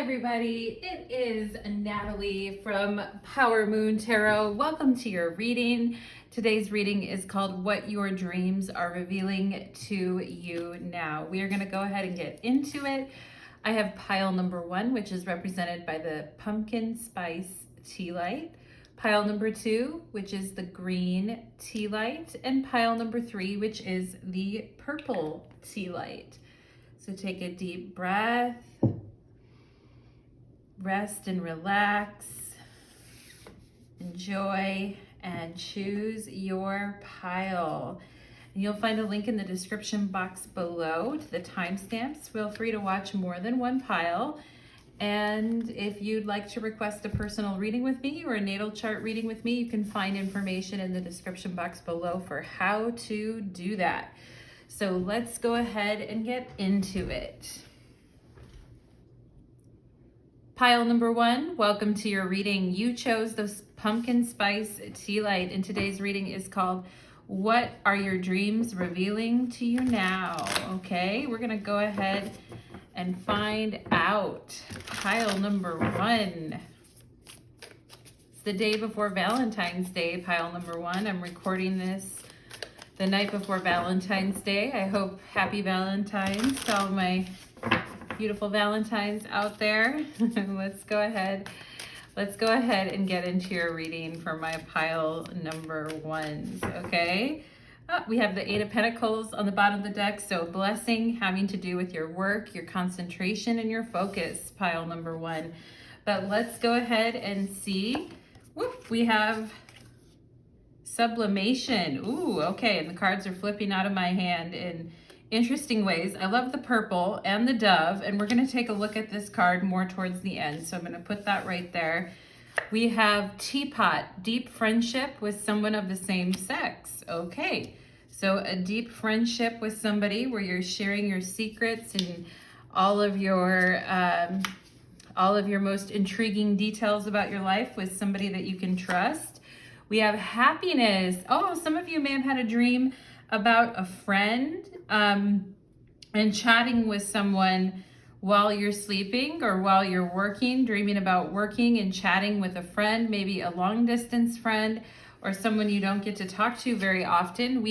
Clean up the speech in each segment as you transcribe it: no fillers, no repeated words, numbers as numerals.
everybody, it is Natalie from Power Moon Tarot. Welcome to your reading. Today's reading is called What Your Dreams Are Revealing to You Now. We are going to go ahead and get into it. I have pile number 1, which is represented by the pumpkin spice tea light. Pile number 2, which is the green tea light. And pile number 3, which is the purple tea light. So take a deep breath. Rest and relax, enjoy, and choose your pile. And you'll find a link in the description box below to the timestamps. Feel free to watch more than one pile. And if you'd like to request a personal reading with me or a natal chart reading with me, you can find information in the description box below for how to do that. So let's go ahead and get into it. Pile number 1, welcome to your reading. You chose the pumpkin spice tea light, and today's reading is called What Are Your Dreams Revealing to You Now? Okay, we're gonna go ahead and find out. Pile number 1. It's the day before Valentine's Day, pile number 1. I'm recording this the night before Valentine's Day. I hope happy Valentine's to all my beautiful Valentines out there. Let's go ahead and get into your reading for my pile number 1s, okay? We have the 8 of Pentacles on the bottom of the deck, so blessing having to do with your work, your concentration, and your focus, pile number 1. But let's go ahead and see. Whoop, we have sublimation. Ooh, okay, and the cards are flipping out of my hand in interesting ways. I love the purple and the dove, and we're going to take a look at this card more towards the end, so I'm going to put that right there. We have teapot, deep friendship with someone of the same sex. Okay, so a deep friendship with somebody where you're sharing your secrets and all of your most intriguing details about your life with somebody that you can trust. We have happiness. Oh, some of you may have had a dream about a friend and chatting with someone while you're sleeping or while you're working, dreaming about working and chatting with a friend, maybe a long distance friend or someone you don't get to talk to very often.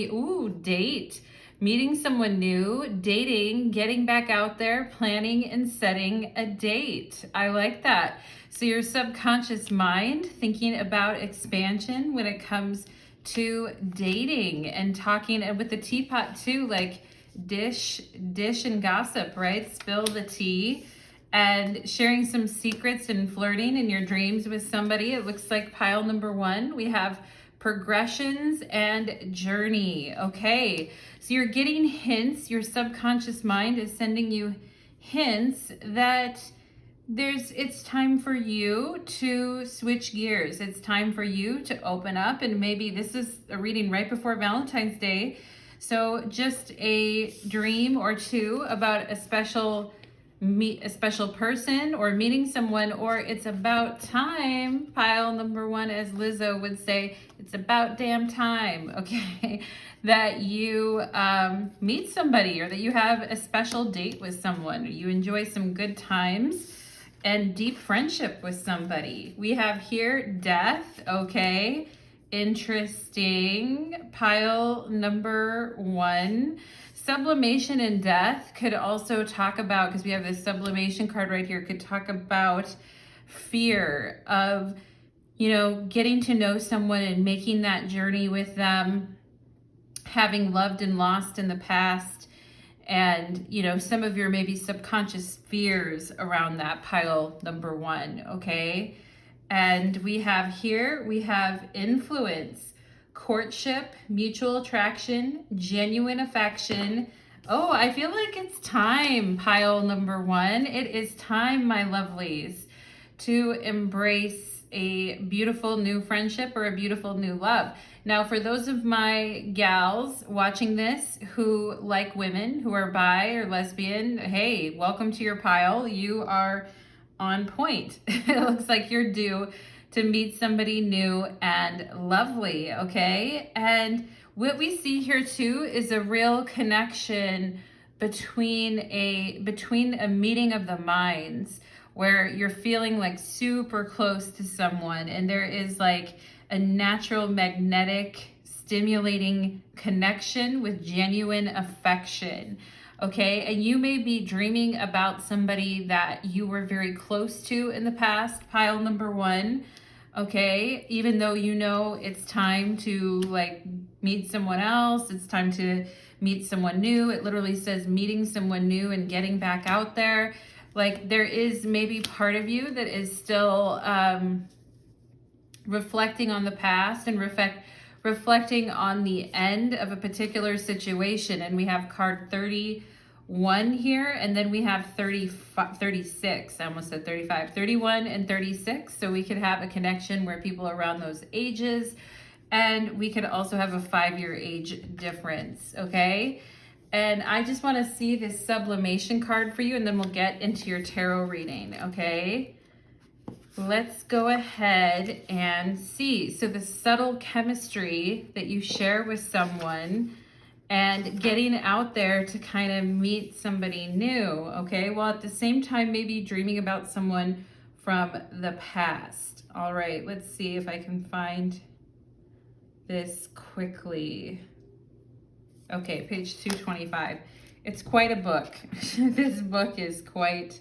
Date, meeting someone new, dating, getting back out there, planning and setting a date. I like that. So your subconscious mind thinking about expansion when it comes to dating and talking, and with the teapot too, like dish and gossip, right? Spill the tea and sharing some secrets and flirting in your dreams with somebody. It looks like pile number 1. We have progressions and journey. Okay, so you're getting hints. Your subconscious mind is sending you hints that it's time for you to switch gears. It's time for you to open up, and maybe this is a reading right before Valentine's Day. So just a dream or two about a special person or meeting someone, or it's about time, pile number 1, as Lizzo would say, it's about damn time, okay, that you meet somebody or that you have a special date with someone, or you enjoy some good times and deep friendship with somebody. We have here death, okay, interesting. Pile number 1. Sublimation and death could also talk about, because we have this sublimation card right here, could talk about fear of, getting to know someone and making that journey with them, having loved and lost in the past, and some of your maybe subconscious fears around that, pile number 1, okay? And we have influence, courtship, mutual attraction, genuine affection. Oh, I feel like it's time, pile number 1. It is time, my lovelies, to embrace a beautiful new friendship or a beautiful new love. Now, for those of my gals watching this who like women, who are bi or lesbian, hey, welcome to your pile. You are on point. It looks like you're due to meet somebody new and lovely, okay? And what we see here too is a real connection between a meeting of the minds, where you're feeling like super close to someone, and there is like a natural magnetic stimulating connection with genuine affection. Okay, and you may be dreaming about somebody that you were very close to in the past, pile number one. Okay, even though you know it's time to like meet someone else, it's time to meet someone new. It literally says meeting someone new and getting back out there. Like there is maybe part of you that is still reflecting on the past and reflecting on the end of a particular situation. And we have card 31 here, and then we have 36. I almost said 35, 31 and 36. So we could have a connection where people are around those ages, and we could also have a 5-year age difference, okay? And I just want to see this sublimation card for you, and then we'll get into your tarot reading, okay? Let's go ahead and see. So the subtle chemistry that you share with someone and getting out there to kind of meet somebody new, okay? While at the same time, maybe dreaming about someone from the past. All right, let's see if I can find this quickly. Okay, page 225. It's quite a book. This book is quite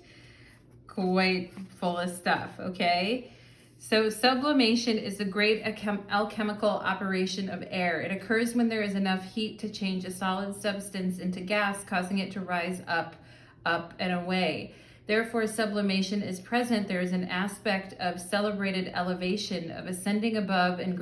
full of stuff, okay? So sublimation is a great alchemical operation of air. It occurs when there is enough heat to change a solid substance into gas, causing it to rise up, and away. Therefore, sublimation is present. There is an aspect of celebrated elevation, of ascending above and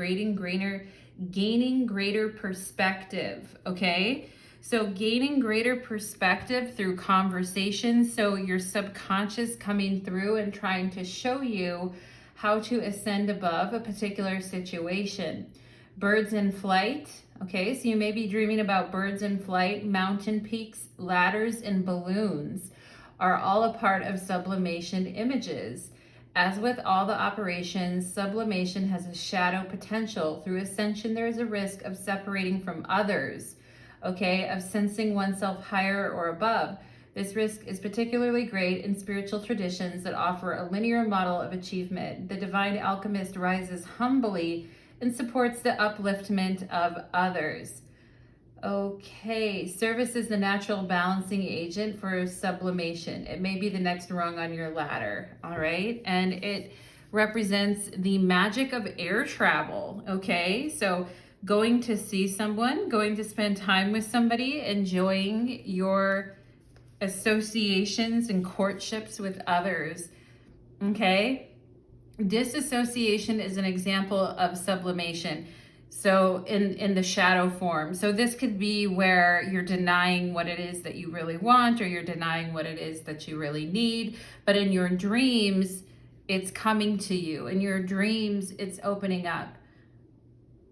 gaining greater perspective, okay? So gaining greater perspective through conversation. So your subconscious coming through and trying to show you how to ascend above a particular situation. Birds in flight, okay? So you may be dreaming about birds in flight, mountain peaks, ladders, and balloons are all a part of sublimation images. As with all the operations, sublimation has a shadow potential. Through ascension, there is a risk of separating from others, okay, of sensing oneself higher or above. This risk is particularly great in spiritual traditions that offer a linear model of achievement. The divine alchemist rises humbly and supports the upliftment of others. Okay, service is the natural balancing agent for sublimation. It may be the next rung on your ladder, all right? And it represents the magic of air travel, okay? So going to see someone, going to spend time with somebody, enjoying your associations and courtships with others, okay? Disassociation is an example of sublimation. So in the shadow form. So this could be where you're denying what it is that you really want, or you're denying what it is that you really need. But in your dreams, it's coming to you. In your dreams, it's opening up.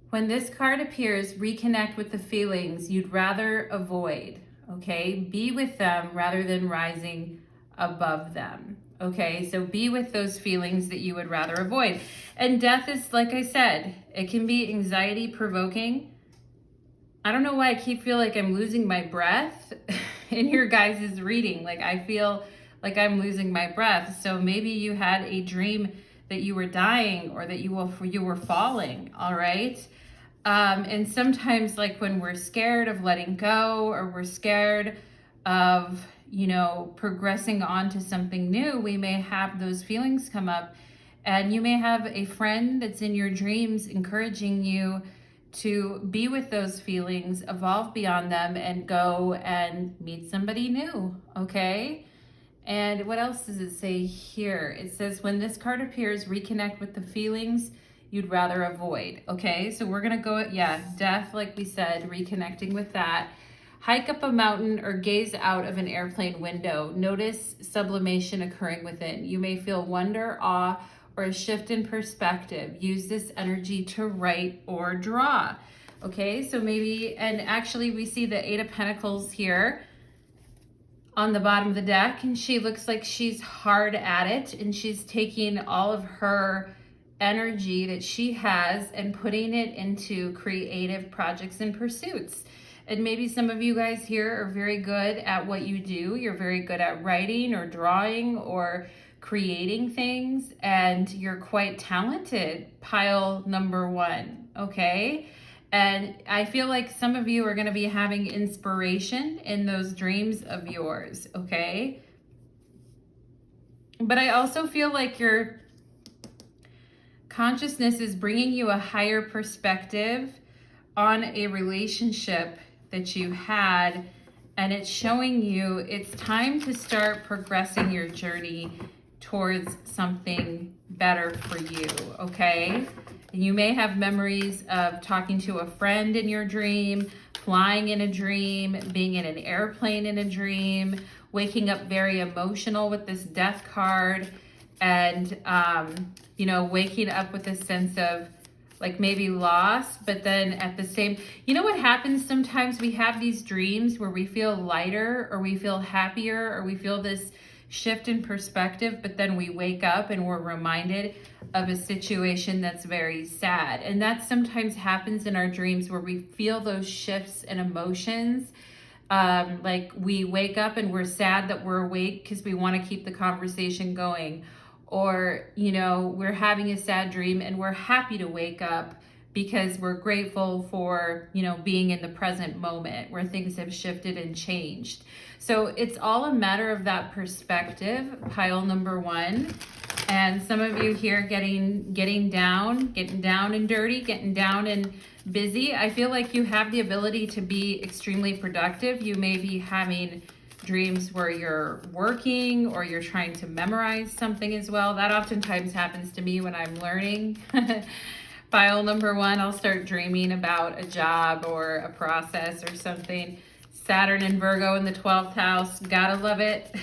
When this card appears, reconnect with the feelings you'd rather avoid, okay? Be with them rather than rising above them, okay? So be with those feelings that you would rather avoid. And death is, like I said, it can be anxiety provoking. I don't know why I keep feeling like I'm losing my breath in your guys' reading. Like I feel like I'm losing my breath. So maybe you had a dream that you were dying, or that you were falling, all right? And sometimes, like when we're scared of letting go, or we're scared of, progressing on to something new, we may have those feelings come up. And you may have a friend that's in your dreams encouraging you to be with those feelings, evolve beyond them, and go and meet somebody new, okay? And what else does it say here? It says, when this card appears, reconnect with the feelings you'd rather avoid, okay? So we're gonna go, death, like we said, reconnecting with that. Hike up a mountain or gaze out of an airplane window. Notice sublimation occurring within. You may feel wonder, awe, or a shift in perspective. Use this energy to write or draw, okay? So maybe, and actually we see the 8 of Pentacles here on the bottom of the deck, and she looks like she's hard at it, and she's taking all of her energy that she has and putting it into creative projects and pursuits. And maybe some of you guys here are very good at what you do. You're very good at writing or drawing or creating things, and you're quite talented, pile number one, okay? And I feel like some of you are going to be having inspiration in those dreams of yours, okay? But I also feel like your consciousness is bringing you a higher perspective on a relationship that you had, and it's showing you it's time to start progressing your journey towards something better for you, okay? You may have memories of talking to a friend in your dream, flying in a dream, being in an airplane in a dream, waking up very emotional with this death card, and you know, waking up with a sense of like maybe loss, but then at the same, you know what happens sometimes? We have these dreams where we feel lighter, or we feel happier, or we feel this shift in perspective, but then we wake up and we're reminded of a situation that's very sad. And that sometimes happens in our dreams, where we feel those shifts in emotions. Like we wake up and we're sad that we're awake because we want to keep the conversation going. Or, you know, we're having a sad dream and we're happy to wake up because we're grateful for, you know, being in the present moment where things have shifted and changed. So it's all a matter of that perspective, pile number one. And some of you here getting down and dirty, getting down and busy. I feel like you have the ability to be extremely productive. You may be having dreams where you're working, or you're trying to memorize something as well. That oftentimes happens to me when I'm learning. File number one, I'll start dreaming about a job or a process or something. Saturn and Virgo in the 12th house, gotta love it.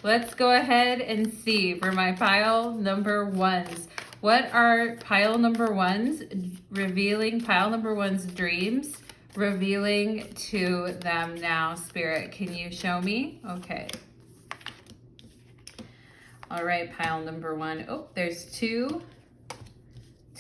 Let's go ahead and see for my pile number ones. What are pile number ones revealing, pile number one's dreams revealing to them now, Spirit? Can you show me? Okay. All right, pile number one. Oh, there's two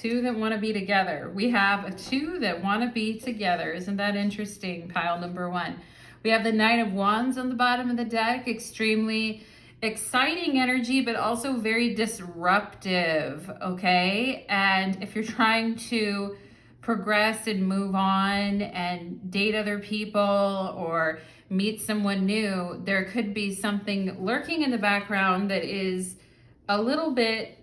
that want to be together. We have a two that want to be together. Isn't that interesting? Pile number one. We have the Knight of Wands on the bottom of the deck. Extremely exciting energy, but also very disruptive, okay? And if you're trying to progress and move on and date other people or meet someone new, there could be something lurking in the background that is a little bit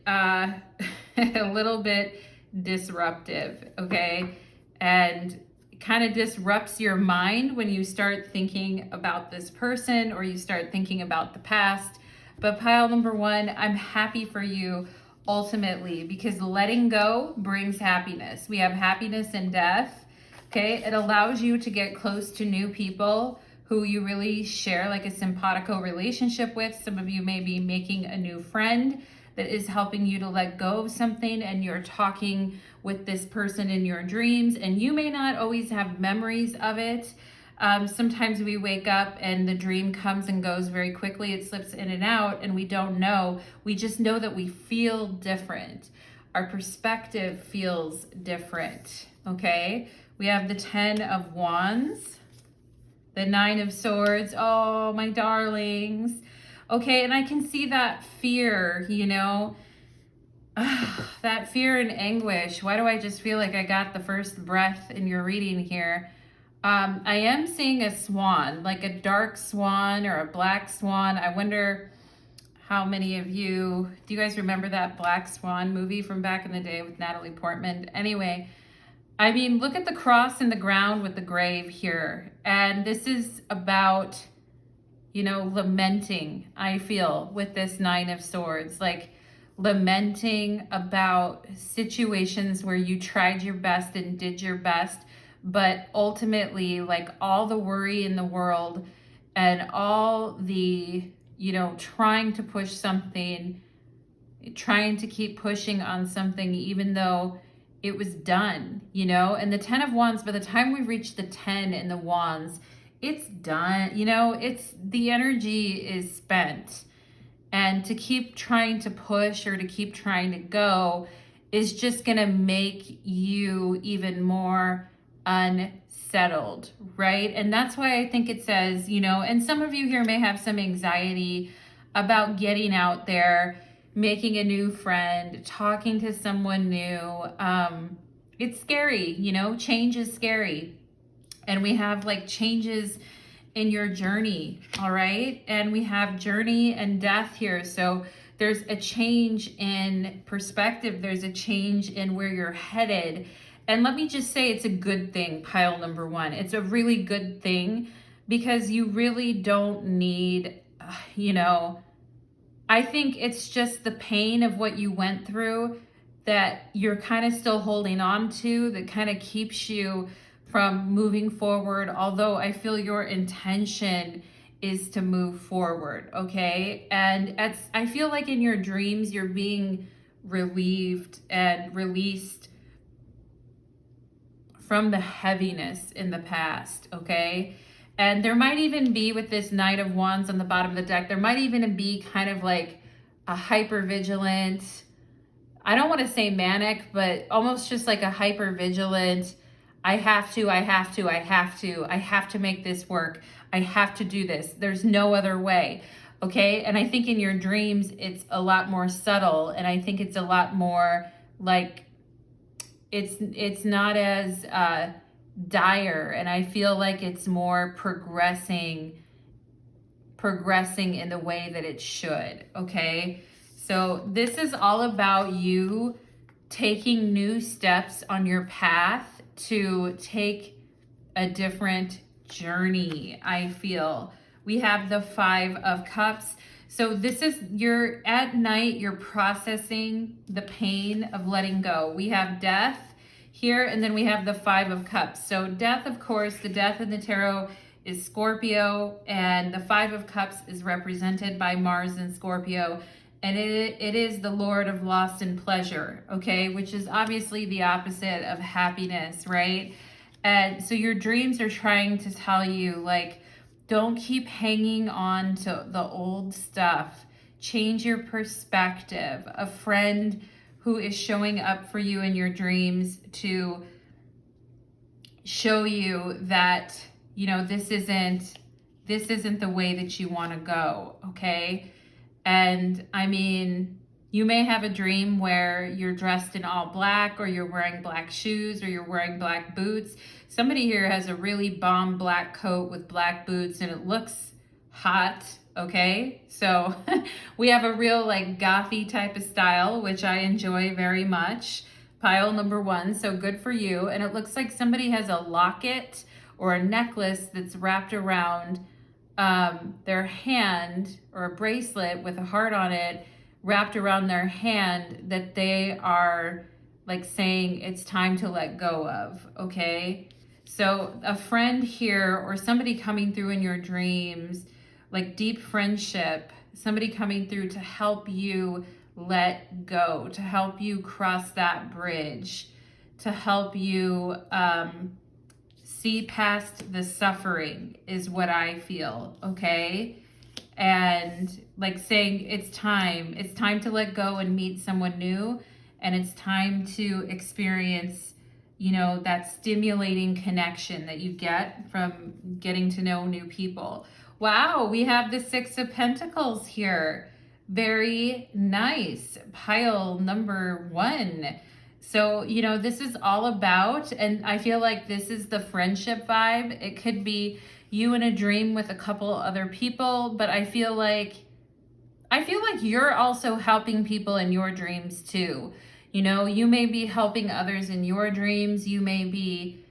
a little bit disruptive, okay? And kind of disrupts your mind when you start thinking about this person, or you start thinking about the past. But pile number one, I'm happy for you ultimately, because letting go brings happiness. We have happiness in death, okay? It allows you to get close to new people who you really share like a simpatico relationship with. Some of you may be making a new friend that is helping you to let go of something, and you're talking with this person in your dreams, and you may not always have memories of it. Sometimes we wake up and the dream comes and goes very quickly. It slips in and out and we don't know. We just know that we feel different. Our perspective feels different, okay? We have the 10 of Wands, the 9 of Swords. Oh, my darlings. Okay, and I can see that fear, you know, that fear and anguish. Why do I just feel like I got the first breath in your reading here? I am seeing a swan, like a dark swan or a black swan. I wonder how many of you, do you guys remember that Black Swan movie from back in the day with Natalie Portman? Anyway, I mean, look at the cross in the ground with the grave here. And this is about, you know, lamenting, I feel, with this 9 of Swords, like lamenting about situations where you tried your best and did your best, but ultimately, like, all the worry in the world and all the, you know, trying to push something, trying to keep pushing on something, even though it was done, you know. And the 10 of Wands, by the time we reach the 10 in the Wands, it's done, you know, it's, the energy is spent. And to keep trying to push or to keep trying to go is just going to make you even more unsettled, right? And that's why I think it says, you know, and some of you here may have some anxiety about getting out there, making a new friend, talking to someone new. It's scary, you know, change is scary. And we have like changes in your journey, all right? And we have journey and death here. So there's a change in perspective. There's a change in where you're headed. And let me just say, it's a good thing, pile number one. It's a really good thing because you really don't need, you know, I think it's just the pain of what you went through that you're kind of still holding on to that kind of keeps you from moving forward. Although I feel your intention is to move forward, okay? And I feel like in your dreams, you're being relieved and released from the heaviness in the past, okay? And there might even be, with this Knight of Wands on the bottom of the deck, there might even be kind of like a hyper-vigilant, I don't want to say manic, but almost just like a hyper-vigilant, I have to make this work. I have to do this. There's no other way, okay? And I think in your dreams, it's a lot more subtle, and I think it's a lot more like, it's not as dire, and I feel like it's more progressing in the way that it should, okay? So this is all about you taking new steps on your path to take a different journey, I feel. We have the 5 of Cups. So this is, you're at night, you're processing the pain of letting go. We have death here, and then we have the 5 of Cups. So death, of course, the death in the tarot is Scorpio, and the 5 of Cups is represented by Mars in Scorpio. And it is the Lord of loss and pleasure, okay? Which is obviously the opposite of happiness, right? And so your dreams are trying to tell you, like, don't keep hanging on to the old stuff. Change your perspective. A friend who is showing up for you in your dreams to show you that, you know, this isn't the way that you want to go, okay? And I mean, you may have a dream where you're dressed in all black, or you're wearing black shoes, or you're wearing black boots. Somebody here has a really bomb black coat with black boots, and it looks hot, okay? So we have a real like gothy type of style, which I enjoy very much. Pile number 1, so good for you. And it looks like somebody has a locket or a necklace that's wrapped around their hand, or a bracelet with a heart on it wrapped around their hand, that they are like saying it's time to let go of, okay? So a friend here, or somebody coming through in your dreams, like deep friendship, somebody coming through to help you let go, to help you cross that bridge, to help you see past the suffering, is what I feel, okay? And like saying it's time to let go and meet someone new, and it's time to experience, you know, that stimulating connection that you get from getting to know new people. Wow, we have the 6 of Pentacles here. Very nice. Pile number 1. So, you know, this is all about, and I feel like this is the friendship vibe. It could be you in a dream with a couple other people, but I feel like you're also helping people in your dreams too. You know, you may be helping others in your dreams. You may be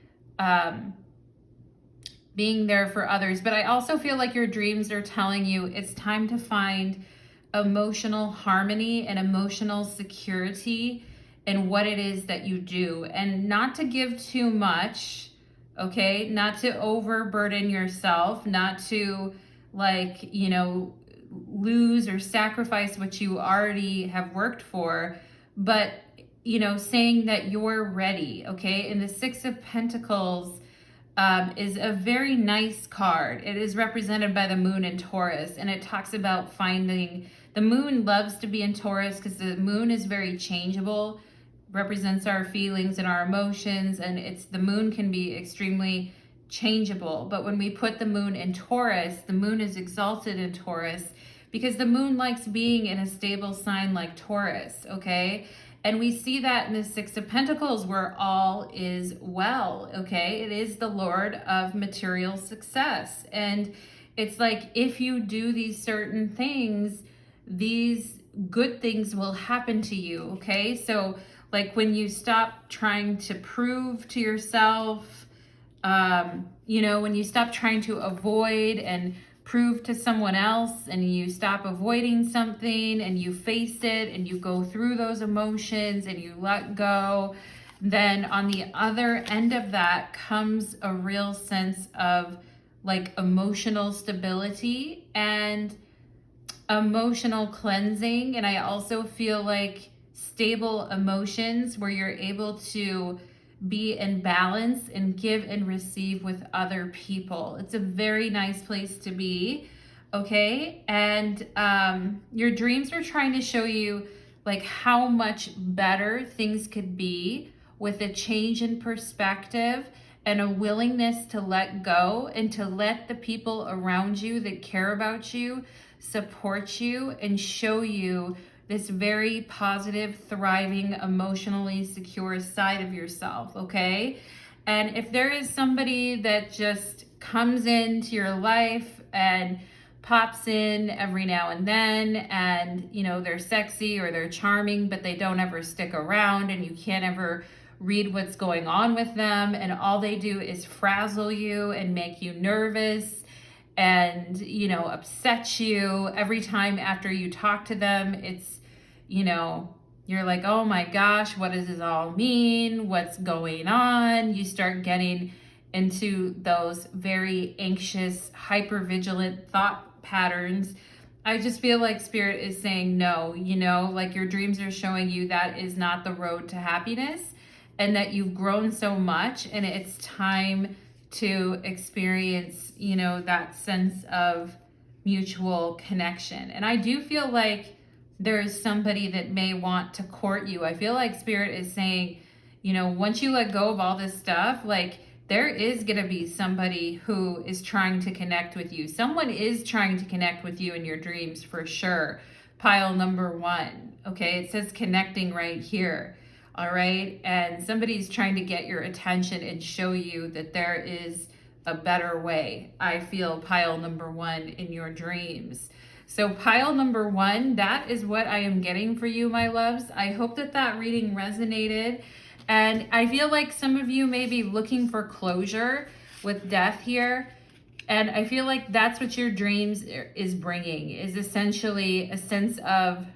being there for others, but I also feel like your dreams are telling you it's time to find emotional harmony and emotional security in what it is that you do, and not to give too much, okay? Not to overburden yourself, not to, like, you know, lose or sacrifice what you already have worked for, but, you know, saying that you're ready, okay? And the 6 of Pentacles is a very nice card. It is represented by the moon in Taurus, and it talks about finding, the moon loves to be in Taurus because the moon is very changeable, represents our feelings and our emotions, and the moon can be extremely changeable. But when we put the moon in Taurus, the moon is exalted in Taurus because the moon likes being in a stable sign like Taurus, okay? And we see that in the Six of Pentacles, where all is well, okay? It is the Lord of material success. And it's like, if you do these certain things, these good things will happen to you, okay? So like when you stop trying to prove to yourself, you know, when you stop trying to avoid and prove to someone else, and you stop avoiding something and you face it and you go through those emotions and you let go, then on the other end of that comes a real sense of like emotional stability and emotional cleansing. And I also feel like stable emotions where you're able to be in balance and give and receive with other people. It's a very nice place to be, okay? And your dreams are trying to show you like how much better things could be with a change in perspective and a willingness to let go and to let the people around you that care about you support you and show you this very positive, thriving, emotionally secure side of yourself, okay? And if there is somebody that just comes into your life and pops in every now and then, and you know, they're sexy or they're charming, but they don't ever stick around and you can't ever read what's going on with them, and all they do is frazzle you and make you nervous and, you know, upset you every time after you talk to them. It's, you know, you're like, oh my gosh, what does this all mean? What's going on? You start getting into those very anxious, hypervigilant thought patterns. I just feel like Spirit is saying no, you know, like your dreams are showing you that is not the road to happiness, and that you've grown so much and it's time to experience, you know, that sense of mutual connection. And I do feel like there's somebody that may want to court you. I feel like Spirit is saying, you know, once you let go of all this stuff, like there is going to be somebody who is trying to connect with you. Someone is trying to connect with you in your dreams for sure. Pile number 1. Okay. It says connecting right here. All right. And somebody's trying to get your attention and show you that there is a better way. I feel pile number 1 in your dreams. So pile number 1, that is what I am getting for you, my loves. I hope that that reading resonated. And I feel like some of you may be looking for closure with death here. And I feel like that's what your dreams is bringing, is essentially a sense of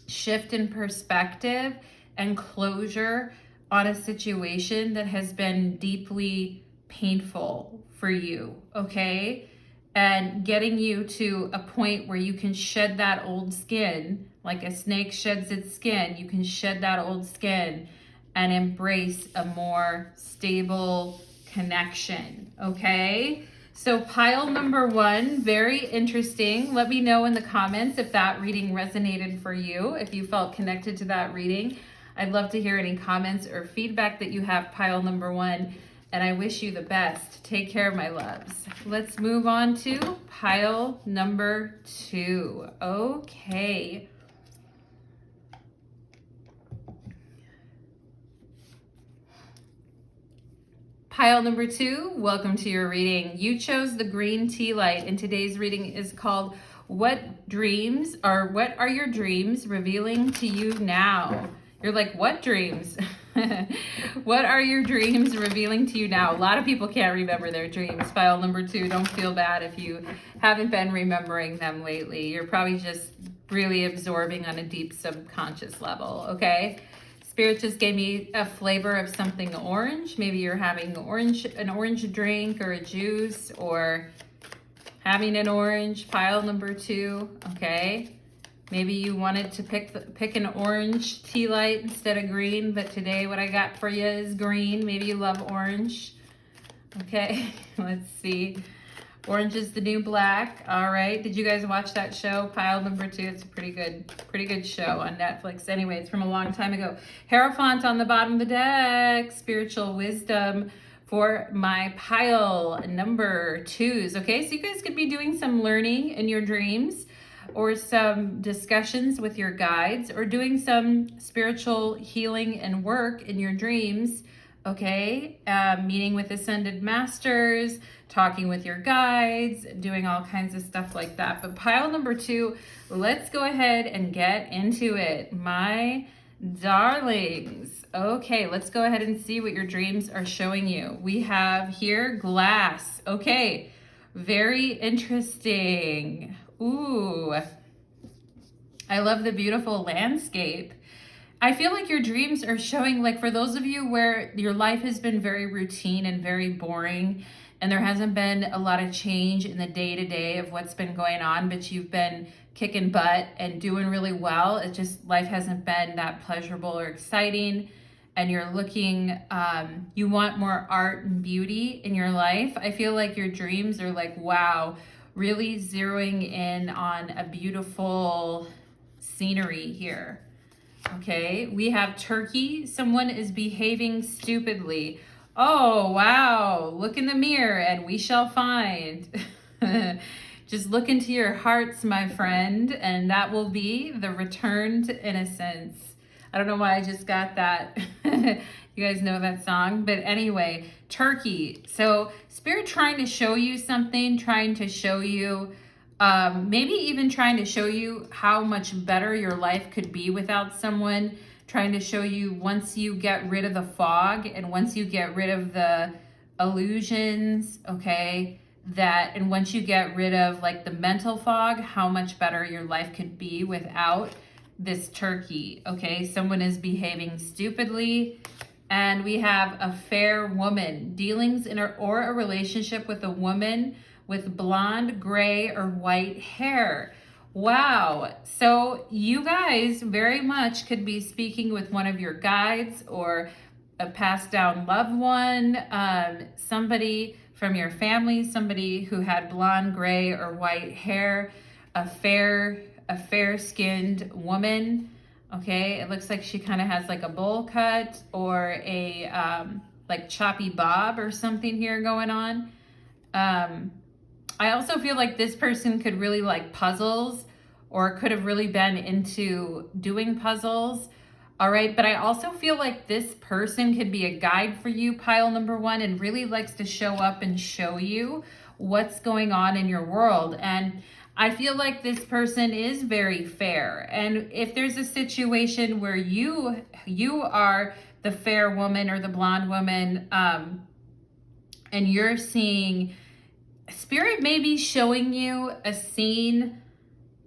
shift in perspective and closure on a situation that has been deeply painful for you, okay? And getting you to a point where you can shed that old skin, like a snake sheds its skin. You can shed that old skin and embrace a more stable connection, okay? So pile number 1, very interesting. Let me know in the comments if that reading resonated for you, if you felt connected to that reading. I'd love to hear any comments or feedback that you have, pile number 1. And I wish you the best. Take care, my loves. Let's move on to pile number 2. Okay. Pile number 2, welcome to your reading. You chose the green tea light, and today's reading is called What are your dreams revealing to you now? You're like, what dreams? What are your dreams revealing to you now? A lot of people can't remember their dreams. Pile number 2, don't feel bad if you haven't been remembering them lately. You're probably just really absorbing on a deep subconscious level, okay? Spirit just gave me a flavor of something orange. Maybe you're having an orange drink or a juice, or having an orange. Pile number 2, okay? Maybe you wanted to pick an orange tea light instead of green, but today what I got for you is green. Maybe you love orange. Okay, let's see. Orange is the new black. All right. Did you guys watch that show, Pile number 2? It's a pretty good show on Netflix. Anyway, it's from a long time ago. Hierophant on the bottom of the deck. Spiritual wisdom for my pile number 2s. Okay, so you guys could be doing some learning in your dreams. or some discussions with your guides, or doing some spiritual healing and work in your dreams, okay? Meeting with ascended masters, talking with your guides, doing all kinds of stuff like that. But pile number 2, let's go ahead and get into it, my darlings. Okay, let's go ahead and see what your dreams are showing you. We have here glass. Okay, very interesting. Ooh, I love the beautiful landscape. I feel like your dreams are showing, like, for those of you where your life has been very routine and very boring, and there hasn't been a lot of change in the day-to-day of what's been going on, but you've been kicking butt and doing really well. It's just life hasn't been that pleasurable or exciting, and you're looking, you want more art and beauty in your life. I feel like your dreams are like, wow, really zeroing in on a beautiful scenery here. Okay, we have turkey. Someone is behaving stupidly. Oh, wow. Look in the mirror and we shall find. Just look into your hearts, my friend, and that will be the return to innocence. I don't know why I just got that. You guys know that song. But anyway, turkey. So Spirit trying to show you something, trying to show you, maybe even trying to show you how much better your life could be without someone, trying to show you once you get rid of the fog and once you get rid of the illusions, okay, and once you get rid of like the mental fog, how much better your life could be without this turkey, okay? Someone is behaving stupidly. And we have a fair woman, dealings in or a relationship with a woman with blonde, gray, or white hair. Wow. So you guys very much could be speaking with one of your guides or a passed down loved one, somebody from your family, somebody who had blonde, gray, or white hair, a fair-skinned woman. Okay, it looks like she kind of has like a bowl cut or a like choppy bob or something here going on. I also feel like this person could really like puzzles or could have really been into doing puzzles. All right, but I also feel like this person could be a guide for you, pile number 1, and really likes to show up and show you what's going on in your world. And I feel like this person is very fair. And if there's a situation where you are the fair woman or the blonde woman, and you're seeing, Spirit may be showing you a scene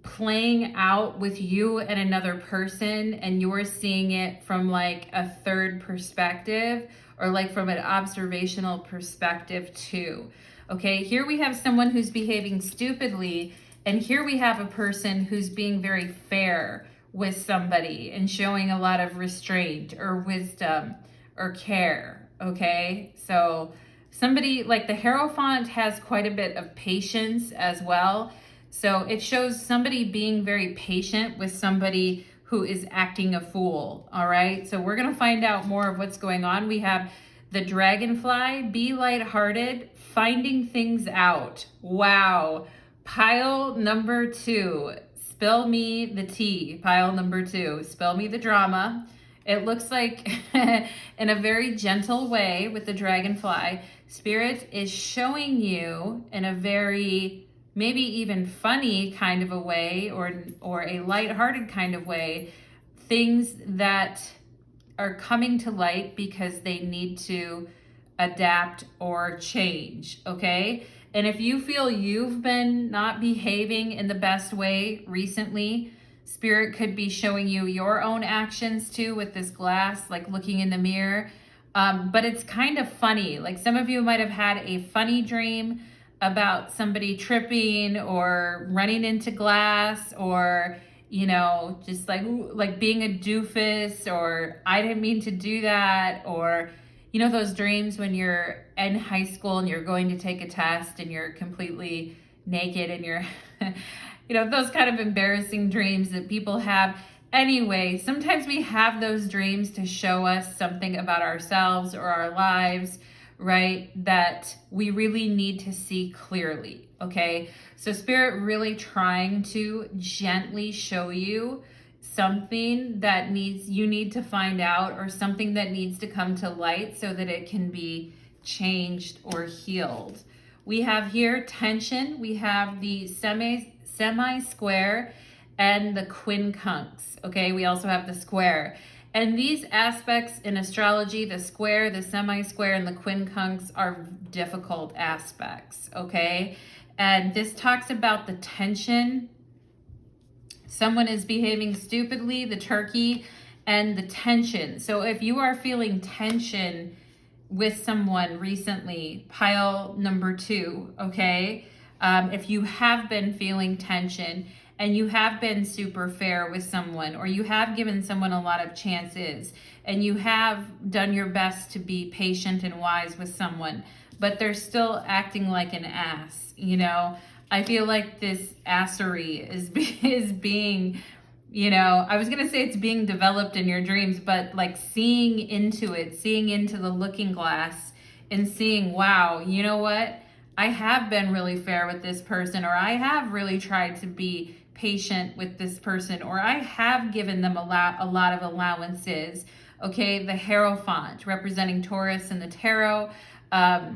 playing out with you and another person, and you're seeing it from like a third perspective or like from an observational perspective too. Okay, here we have someone who's behaving stupidly, and here we have a person who's being very fair with somebody and showing a lot of restraint or wisdom or care, okay? So somebody like the Hierophant has quite a bit of patience as well. So it shows somebody being very patient with somebody who is acting a fool, all right? So we're gonna find out more of what's going on. We have the Dragonfly, be lighthearted, finding things out. Wow. Pile number 2, spill me the tea. Pile number 2, spill me the drama. It looks like in a very gentle way with the Dragonfly, Spirit is showing you in a very maybe even funny kind of a way or a lighthearted kind of way, things that are coming to light because they need to adapt or change, okay? And if you feel you've been not behaving in the best way recently, Spirit could be showing you your own actions too with this glass, like looking in the mirror. But it's kind of funny. Like some of you might have had a funny dream about somebody tripping or running into glass or, you know, just like being a doofus or I didn't mean to do that, or you know those dreams when you're in high school and you're going to take a test and you're completely naked and you're, you know, those kind of embarrassing dreams that people have. Anyway, sometimes we have those dreams to show us something about ourselves or our lives, right, that we really need to see clearly, okay? So Spirit really trying to gently show you something that you need to find out, or something that needs to come to light so that it can be changed or healed. We have here tension. We have the semi-square and the quincunx. Okay, we also have the square. And these aspects in astrology, the square, the semi-square, and the quincunx, are difficult aspects. Okay, and this talks about the tension. Someone is behaving stupidly, the turkey, and the tension. So if you are feeling tension with someone recently, pile number 2, okay? If you have been feeling tension and you have been super fair with someone, or you have given someone a lot of chances, and you have done your best to be patient and wise with someone, but they're still acting like an ass, you know? I feel like this assery is being, you know, I was going to say it's being developed in your dreams, but like seeing into it, seeing into the looking glass and seeing, wow, you know what? I have been really fair with this person, or I have really tried to be patient with this person, or I have given them a lot of allowances. Okay, the Hierophant representing Taurus in the tarot,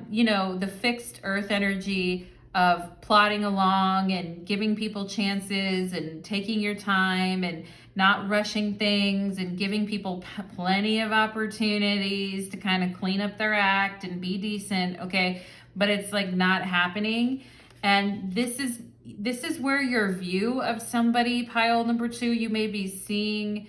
you know, the fixed earth energy of plodding along and giving people chances and taking your time and not rushing things and giving people plenty of opportunities to kind of clean up their act and be decent, okay? But it's like not happening. And this is where your view of somebody, pile number 2, you may be seeing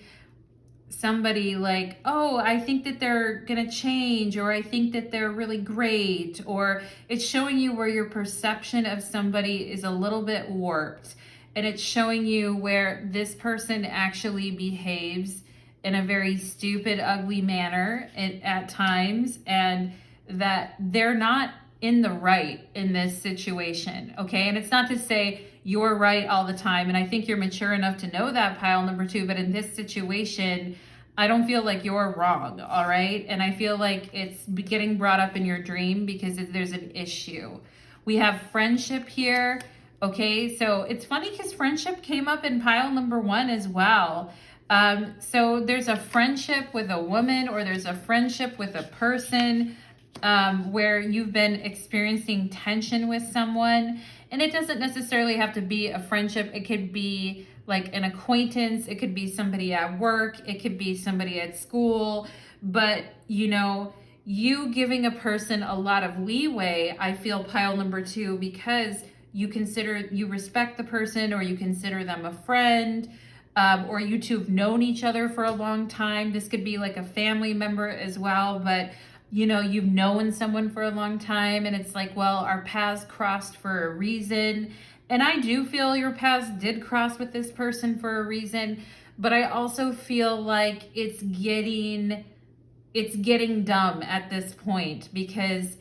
somebody like, oh, I think that they're gonna change, or I think that they're really great, or it's showing you where your perception of somebody is a little bit warped, and it's showing you where this person actually behaves in a very stupid, ugly manner at times, and that they're not in the right in this situation, okay? And it's not to say you're right all the time, and I think you're mature enough to know that, pile number 2, but in this situation, I don't feel like you're wrong, all right? And I feel like it's getting brought up in your dream because there's an issue. We have friendship here, okay? So it's funny because friendship came up in pile number 1 as well. So there's a friendship with a woman, or there's a friendship with a person where you've been experiencing tension with someone. And it doesn't necessarily have to be a friendship. It could be like an acquaintance. It could be somebody at work. It could be somebody at school. But, you know, you giving a person a lot of leeway, I feel, pile number 2, because you respect the person, or you consider them a friend, or you two have known each other for a long time. This could be like a family member as well, but you know, you've known someone for a long time, and it's like, well, our paths crossed for a reason. And I do feel your paths did cross with this person for a reason, but I also feel like it's getting dumb at this point, because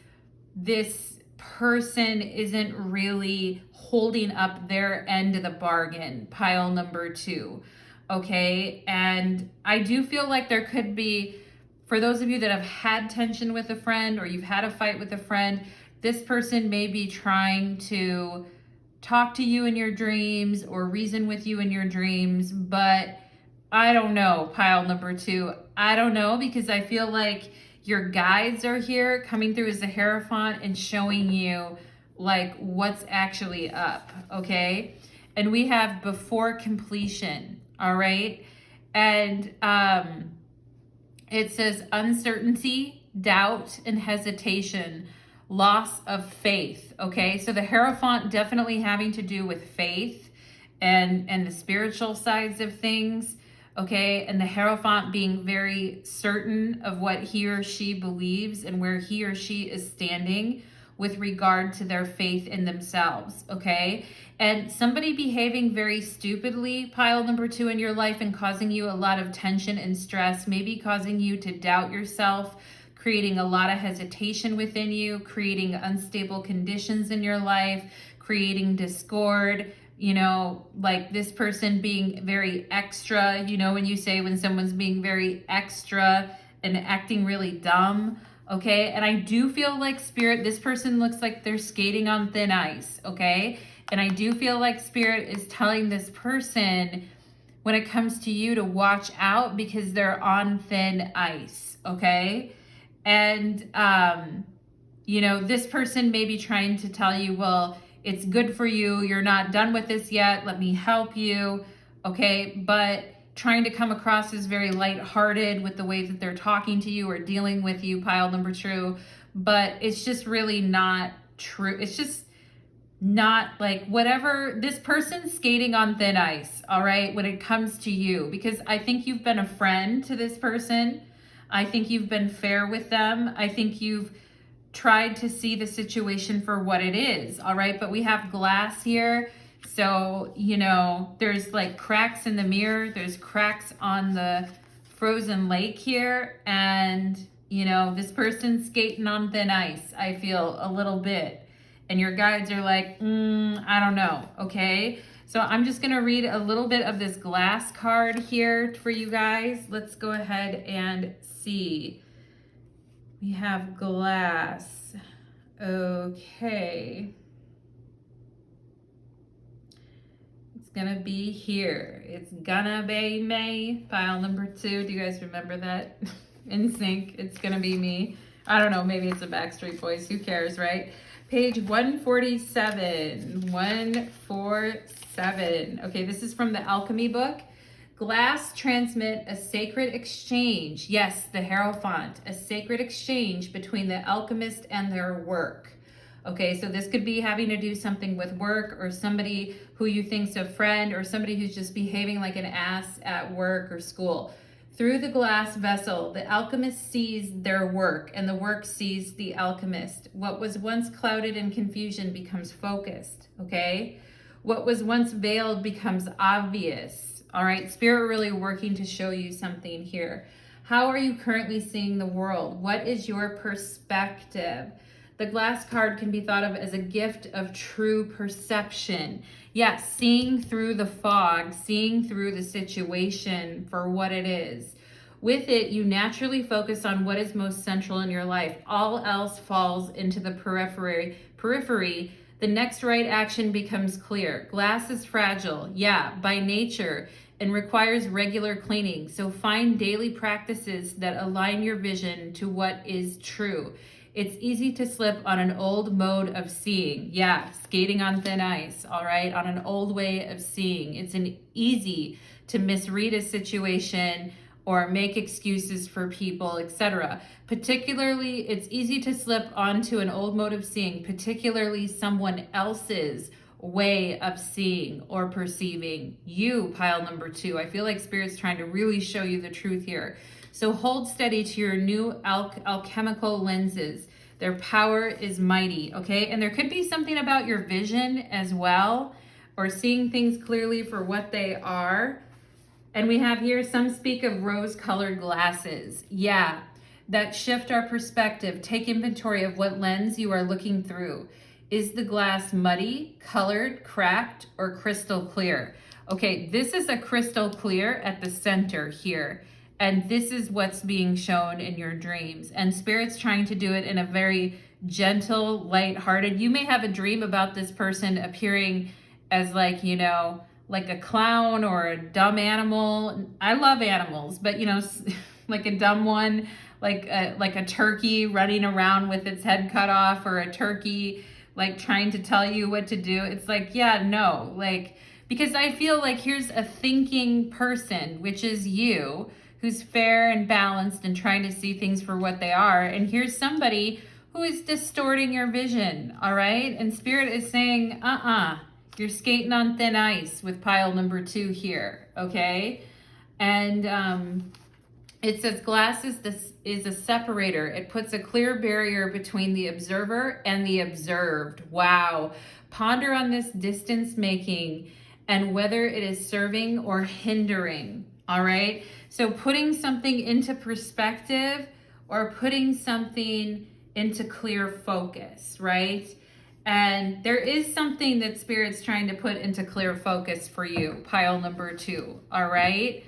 this person isn't really holding up their end of the bargain, pile number 2, okay? And I do feel like there could be, for those of you that have had tension with a friend, or you've had a fight with a friend, this person may be trying to talk to you in your dreams or reason with you in your dreams, but I don't know, pile number 2. I don't know, because I feel like your guides are here coming through as the Hierophant and showing you like what's actually up, okay? And we have before completion, all right? And it says uncertainty, doubt, and hesitation, loss of faith, okay? So the Hierophant definitely having to do with faith and the spiritual sides of things, okay? And the Hierophant being very certain of what he or she believes and where he or she is standing with regard to their faith in themselves, okay? And somebody behaving very stupidly, pile number 2, in your life, and causing you a lot of tension and stress, maybe causing you to doubt yourself, creating a lot of hesitation within you, creating unstable conditions in your life, creating discord, you know, like this person being very extra, you know, when you say when someone's being very extra and acting really dumb, okay? And I do feel like Spirit, this person looks like they're skating on thin ice, okay? And I do feel like Spirit is telling this person, when it comes to you, to watch out because they're on thin ice, okay? And, you know, this person may be trying to tell you, well, it's good for you. You're not done with this yet. Let me help you, okay? But trying to come across as very lighthearted with the way that they're talking to you or dealing with you, pile number 2. But it's just really not true. It's just not like whatever, this person's skating on thin ice, all right, when it comes to you, because I think you've been a friend to this person. I think you've been fair with them. I think you've tried to see the situation for what it is, all right? But we have glass here. So, you know, there's like cracks in the mirror. There's cracks on the frozen lake here. And, you know, this person's skating on thin ice, I feel a little bit. And your guides are like, I don't know, okay? So I'm just gonna read a little bit of this glass card here for you guys. Let's go ahead and see. We have glass, okay. It's gonna be here. It's gonna be me, pile number 2. Do you guys remember that? In sync, it's gonna be me. I don't know, maybe it's a Backstreet Boys, who cares, right? Page 147, 147. Okay, this is from the Alchemy book. Glass transmit a sacred exchange. Yes, the Hierophant, a sacred exchange between the alchemist and their work. Okay, so this could be having to do something with work, or somebody who you think's a friend, or somebody who's just behaving like an ass at work or school. Through the glass vessel, the alchemist sees their work, and the work sees the alchemist. What was once clouded in confusion becomes focused, okay? What was once veiled becomes obvious, all right? Spirit really working to show you something here. How are you currently seeing the world? What is your perspective? The glass card can be thought of as a gift of true perception. Yes, seeing through the fog, seeing through the situation for what it is. With it, you naturally focus on what is most central in your life. All else falls into the periphery. The next right action becomes clear. Glass is fragile, yeah, by nature, and requires regular cleaning. So find daily practices that align your vision to what is true. It's easy to slip on an old mode of seeing. Yeah, skating on thin ice, all right? On an old way of seeing. It's easy to misread a situation or make excuses for people, etc. Particularly, it's easy to slip onto an old mode of seeing, particularly someone else's way of seeing or perceiving. You, pile number 2. I feel like Spirit's trying to really show you the truth here. So hold steady to your new alchemical lenses. Their power is mighty, okay? And there could be something about your vision as well, or seeing things clearly for what they are. And we have here, some speak of rose-colored glasses. Yeah, that shift our perspective. Take inventory of what lens you are looking through. Is the glass muddy, colored, cracked, or crystal clear? Okay, this is a crystal clear at the center here. And this is what's being shown in your dreams. And Spirit's trying to do it in a very gentle, lighthearted. You may have a dream about this person appearing as like, you know, like a clown or a dumb animal. I love animals, but you know, like a dumb one, like a turkey running around with its head cut off, or a turkey like trying to tell you what to do. It's like, yeah, no, like, because I feel like here's a thinking person, which is you, who's fair and balanced and trying to see things for what they are. And here's somebody who is distorting your vision, all right? And Spirit is saying, you're skating on thin ice with pile number 2 here, okay? And it says glass is a separator. It puts a clear barrier between the observer and the observed. Wow. Ponder on this distance making and whether it is serving or hindering, all right? So putting something into perspective or putting something into clear focus, right? And there is something that Spirit's trying to put into clear focus for you, pile number 2, all right?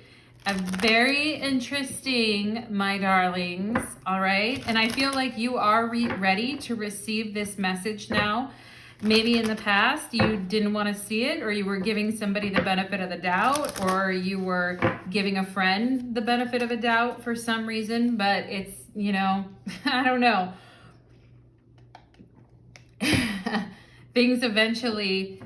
Very interesting, my darlings. All right. And I feel like you are ready to receive this message now. Maybe in the past you didn't want to see it, or you were giving somebody the benefit of the doubt, or you were giving a friend the benefit of a doubt for some reason, but it's, you know, I don't know. Things eventually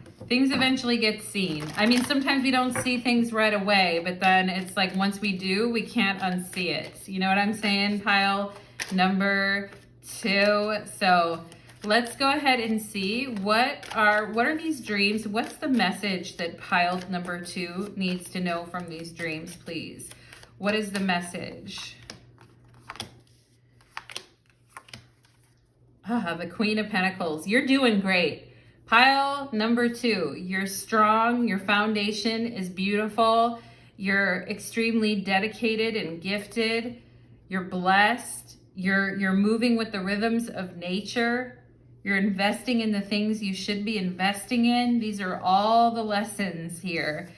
get seen. I mean, sometimes we don't see things right away, but then it's like once we do, we can't unsee it. You know what I'm saying? Pile number 2. So let's go ahead and see what are these dreams? What's the message that pile number 2 needs to know from these dreams, please? What is the message? The Queen of Pentacles. You're doing great. Pile number 2, you're strong, your foundation is beautiful, you're extremely dedicated and gifted, you're blessed, you're moving with the rhythms of nature, you're investing in the things you should be investing in. These are all the lessons here.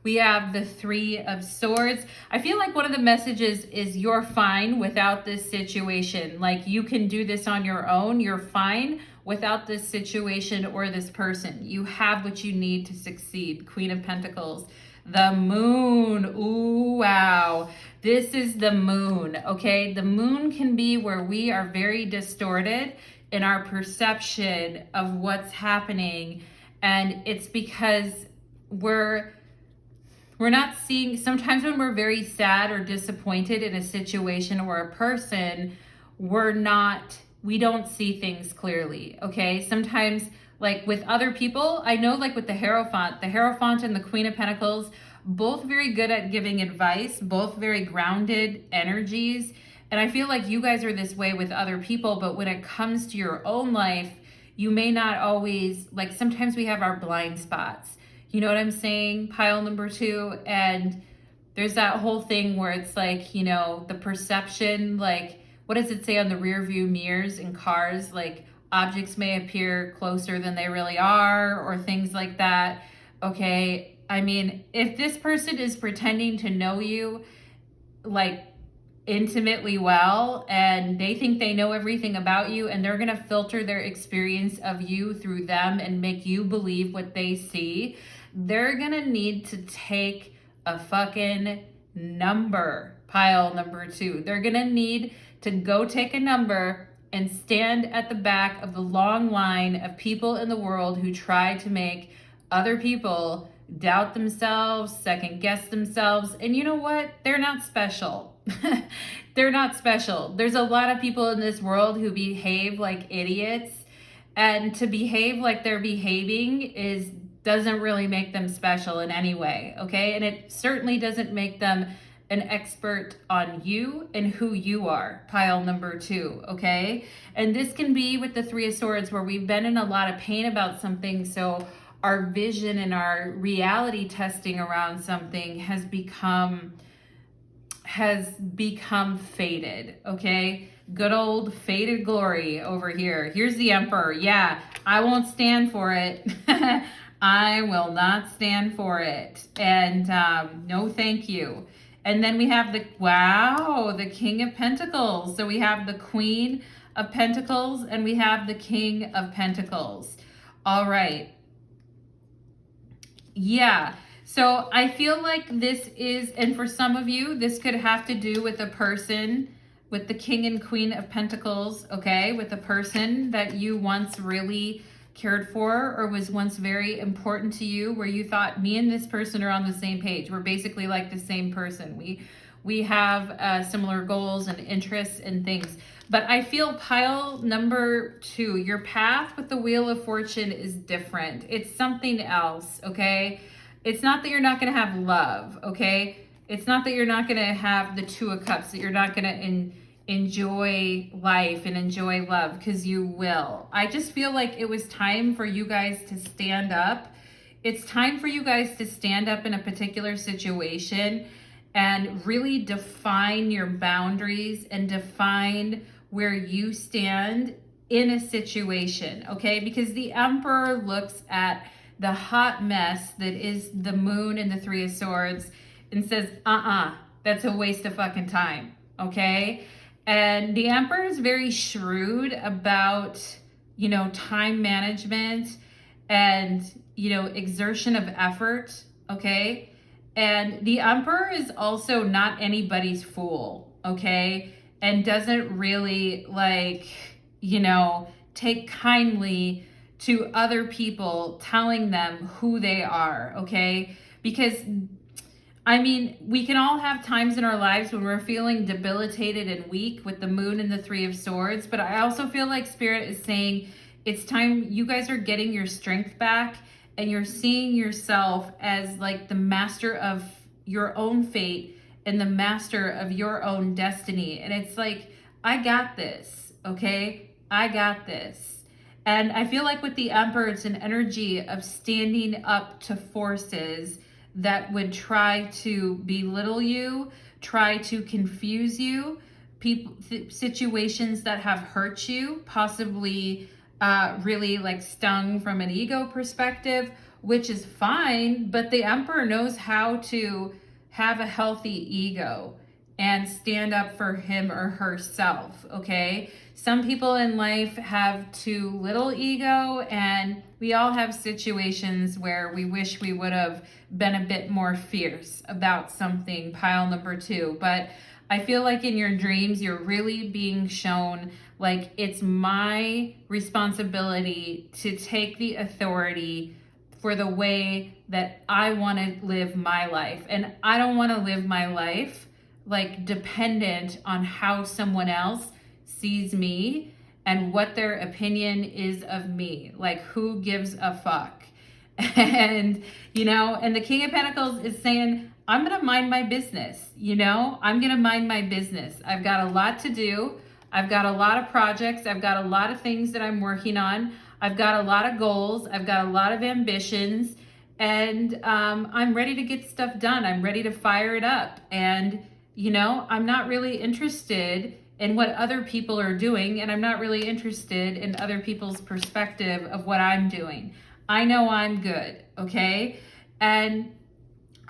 We have the 3 of Swords. I feel like one of the messages is you're fine without this situation. Like you can do this on your own. You're fine without this situation or this person. You have what you need to succeed. Queen of Pentacles. The Moon. Ooh, wow. This is the Moon, okay? The Moon can be where we are very distorted in our perception of what's happening. And it's because we're not seeing, sometimes when we're very sad or disappointed in a situation or a person, we don't see things clearly, okay? Sometimes, like with other people, I know like with the Hierophant and the Queen of Pentacles, both very good at giving advice, both very grounded energies. And I feel like you guys are this way with other people, but when it comes to your own life, you may not always, like sometimes we have our blind spots. You know what I'm saying? Pile number 2. And there's that whole thing where it's like, you know, the perception, like, what does it say on the rear view mirrors in cars? Like objects may appear closer than they really are, or things like that. Okay. I mean, if this person is pretending to know you, like intimately well, and they think they know everything about you, and they're going to filter their experience of you through them and make you believe what they see, they're going to need to take a fucking number. Pile number 2. They're going to need to go take a number and stand at the back of the long line of people in the world who try to make other people doubt themselves, second guess themselves. And you know what? They're not special. They're not special. There's a lot of people in this world who behave like idiots, and to behave like they're behaving doesn't really make them special in any way, okay? And it certainly doesn't make them an expert on you and who you are. Pile number 2, okay? And this can be with the 3 of Swords, where we've been in a lot of pain about something, so our vision and our reality testing around something has become faded, okay? Good old faded glory over here. Here's the Emperor. Yeah, I won't stand for it. I will not stand for it. And no thank you. And then we have the King of Pentacles. So we have the Queen of Pentacles and we have the King of Pentacles. All right. Yeah. So I feel like this is, and for some of you, this could have to do with a person, with the King and Queen of Pentacles, okay? With a person that you once really cared for or was once very important to you, where you thought, me and this person are on the same page. We're basically like the same person. We have similar goals and interests and things. But I feel pile number 2, your path with the Wheel of Fortune is different. It's something else, okay? It's not that you're not going to have love, okay? It's not that you're not going to have the 2 of Cups, that you're not going to enjoy life and enjoy love, because you will. I just feel like it was time for you guys to stand up. It's time for you guys to stand up in a particular situation and really define your boundaries and define where you stand in a situation, okay? Because the Emperor looks at the hot mess that is the Moon and the 3 of Swords and says, that's a waste of fucking time, okay? And the Emperor is very shrewd about, you know, time management and, you know, exertion of effort, okay? And the Emperor is also not anybody's fool, okay? And doesn't really, like, you know, take kindly to other people telling them who they are, okay? Because, I mean, we can all have times in our lives when we're feeling debilitated and weak with the moon and the Three of Swords, but I also feel like Spirit is saying it's time you guys are getting your strength back and you're seeing yourself as like the master of your own fate and the master of your own destiny. And it's like, I got this, okay? I got this. And I feel like with the Emperor, it's an energy of standing up to forces that would try to belittle you, try to confuse you, people, situations that have hurt you, possibly really like stung from an ego perspective, which is fine, but the Emperor knows how to have a healthy ego and stand up for him or herself, okay? Some people in life have too little ego, and we all have situations where we wish we would have been a bit more fierce about something, pile number 2. But I feel like in your dreams, you're really being shown like it's my responsibility to take the authority for the way that I want to live my life. And I don't want to live my life like dependent on how someone else sees me and what their opinion is of me. Like, who gives a fuck? And, you know, and the King of Pentacles is saying, I'm going to mind my business. You know, I'm going to mind my business. I've got a lot to do. I've got a lot of projects. I've got a lot of things that I'm working on. I've got a lot of goals. I've got a lot of ambitions. And I'm ready to get stuff done. I'm ready to fire it up. And, you know, I'm not really interested in what other people are doing. And I'm not really interested in other people's perspective of what I'm doing. I know I'm good, okay? And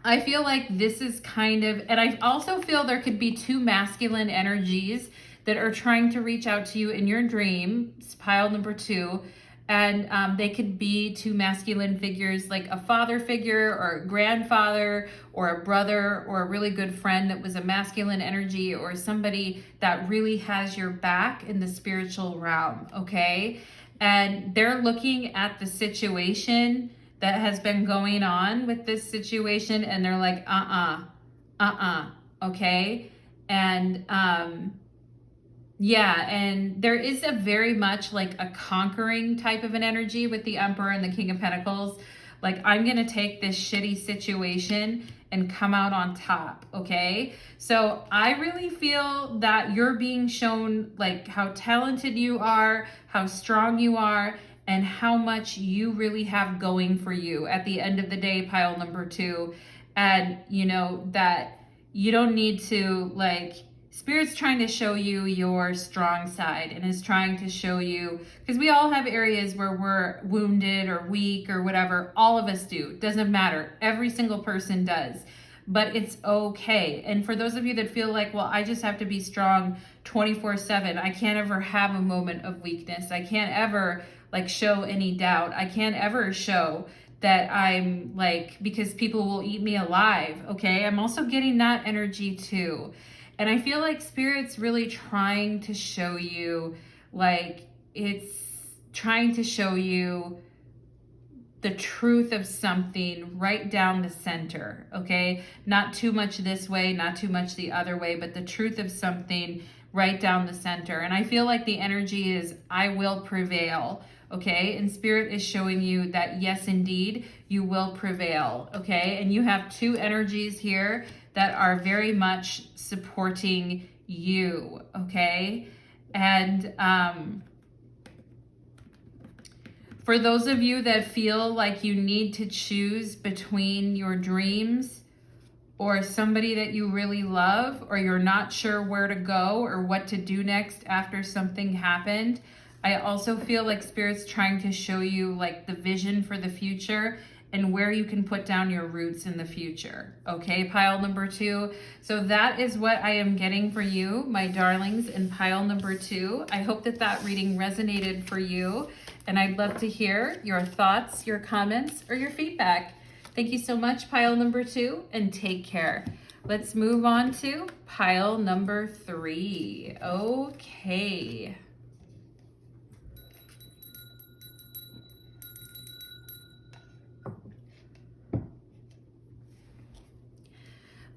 I feel like this is kind of, and I also feel there could be 2 masculine energies that are trying to reach out to you in your dream, pile number 2. And they could be 2 masculine figures, like a father figure or a grandfather or a brother or a really good friend that was a masculine energy, or somebody that really has your back in the spiritual realm, okay? And they're looking at the situation that has been going on with this situation, and they're like, okay? And yeah, and there is a very much like a conquering type of an energy with the Emperor and the King of Pentacles. Like, I'm gonna take this shitty situation and come out on top, okay? So I really feel that you're being shown like how talented you are, how strong you are, and how much you really have going for you at the end of the day, pile number 2. And you know that you don't need to, like, Spirit's trying to show you your strong side and is trying to show you, because we all have areas where we're wounded or weak or whatever. All of us do. Doesn't matter. Every single person does. But it's okay. And for those of you that feel like, well, I just have to be strong 24/7. I can't ever have a moment of weakness. I can't ever like show any doubt. I can't ever show that I'm like, because people will eat me alive. Okay. I'm also getting that energy too. And I feel like Spirit's really trying to show you, like, it's trying to show you the truth of something right down the center, okay? Not too much this way, not too much the other way, but the truth of something right down the center. And I feel like the energy is, I will prevail, okay? And Spirit is showing you that, yes, indeed, you will prevail, okay? And you have 2 energies here that are very much supporting you, okay? And for those of you that feel like you need to choose between your dreams or somebody that you really love, or you're not sure where to go or what to do next after something happened, I also feel like Spirit's trying to show you like the vision for the future and where you can put down your roots in the future. Okay, pile number 2. So that is what I am getting for you, my darlings, in pile number 2. I hope that that reading resonated for you, and I'd love to hear your thoughts, your comments, or your feedback. Thank you so much, pile number 2, and take care. Let's move on to pile number 3. Okay.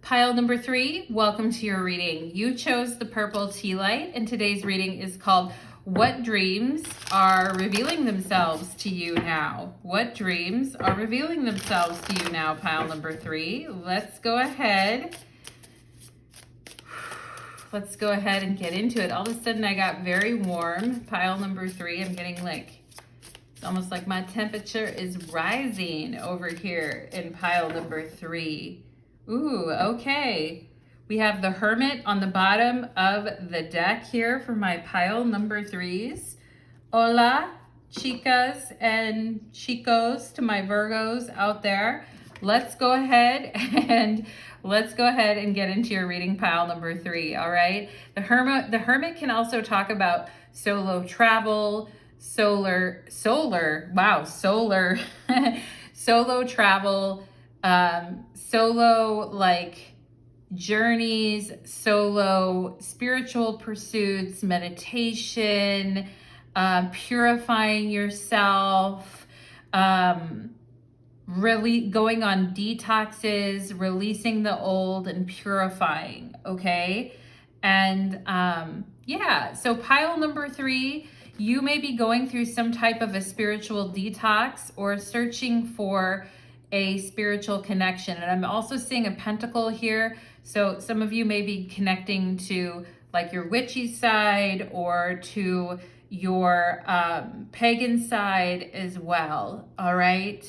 Pile number 3, welcome to your reading. You chose the purple tea light, and today's reading is called What Dreams Are Revealing Themselves to You Now? What dreams are revealing themselves to you now, pile number 3? Let's go ahead. Let's go ahead and get into it. All of a sudden I got very warm. Pile number 3, I'm getting it's almost like my temperature is rising over here in pile number 3. Ooh, okay. We have the Hermit on the bottom of the deck here for my pile number 3s. Hola, chicas and chicos, to my Virgos out there. Let's go ahead and get into your reading, pile number 3, all right? The Hermit can also talk about solo travel, solar solo travel, solo journeys, solo spiritual pursuits, meditation, purifying yourself, really going on detoxes, releasing the old and purifying, okay? And yeah, so pile number 3, you may be going through some type of a spiritual detox or searching for a spiritual connection. And I'm also seeing a pentacle here. So some of you may be connecting to your witchy side or to your pagan side as well, all right?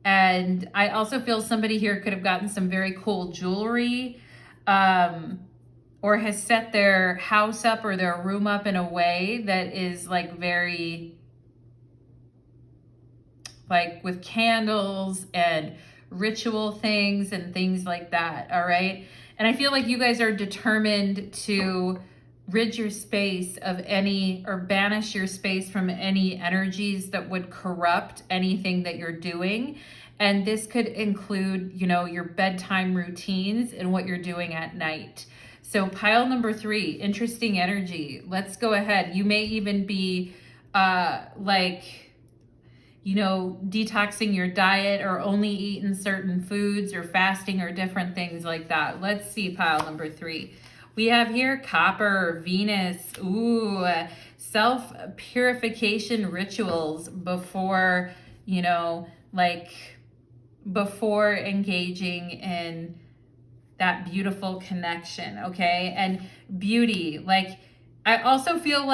And I also feel somebody here could have gotten some very cool jewelry, or has set their house up or their room up in a way that is very with candles and ritual things and things like that, all right? And I feel like you guys are determined to rid your space of any, or banish your space from any energies that would corrupt anything that you're doing. And this could include, your bedtime routines and what you're doing at night. So pile number 3, interesting energy. Let's go ahead. You may even be detoxing your diet or only eating certain foods or fasting or different things like that. Let's see pile number 3. We have here Copper, Venus, ooh, self-purification rituals before, before engaging in that beautiful connection, okay? And beauty, I also feel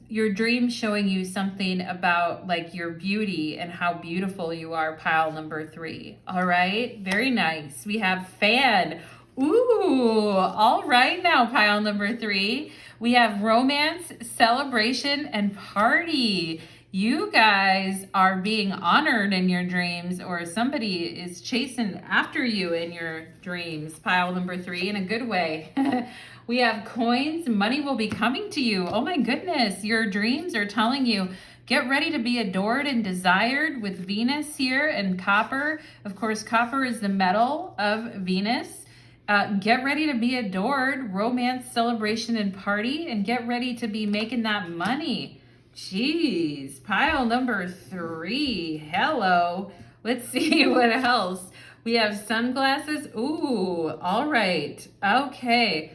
your dream showing you something about your beauty and how beautiful you are, pile number 3. All right, very nice. We have Fan. Ooh, all right now, pile number 3. We have Romance, Celebration, and Party. You guys are being honored in your dreams, or somebody is chasing after you in your dreams, pile number 3, in a good way. We have Coins, money will be coming to you. Oh my goodness, your dreams are telling you, get ready to be adored and desired with Venus here and Copper. Of course, Copper is the metal of Venus. Get ready to be adored, romance, celebration, and party, and get ready to be making that money. Jeez, pile number 3, hello. Let's see what else. We have Sunglasses. Ooh, all right, okay.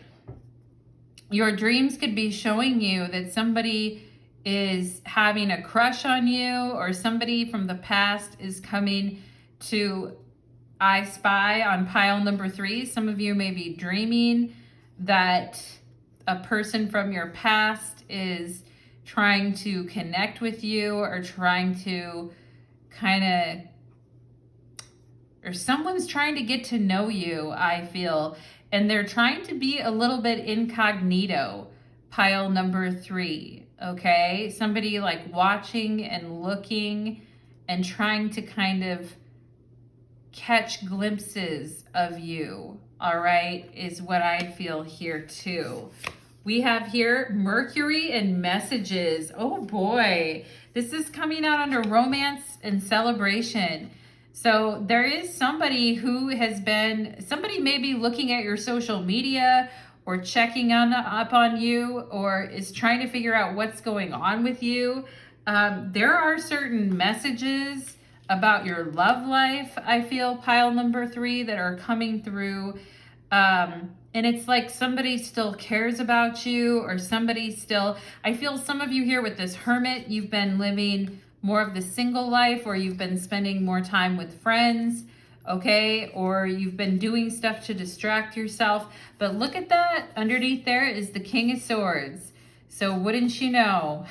Your dreams could be showing you that somebody is having a crush on you, or somebody from the past is coming to I Spy on pile number 3. Some of you may be dreaming that a person from your past is trying to connect with you, or trying to or someone's trying to get to know you, I feel. And they're trying to be a little bit incognito, pile number 3, okay? Somebody watching and looking and trying to catch glimpses of you, all right, is what I feel here too. We have here Mercury and messages. Oh boy, this is coming out under romance and celebration. So there is somebody who has been, somebody may be looking at your social media or checking up on you, or is trying to figure out what's going on with you. There are certain messages about your love life, I feel, pile number 3, that are coming through. And it's like somebody still cares about you, or somebody still, I feel some of you here with this Hermit, you've been living more of the single life, or you've been spending more time with friends, okay? Or you've been doing stuff to distract yourself. But look at that, underneath there is the King of Swords. So wouldn't you know,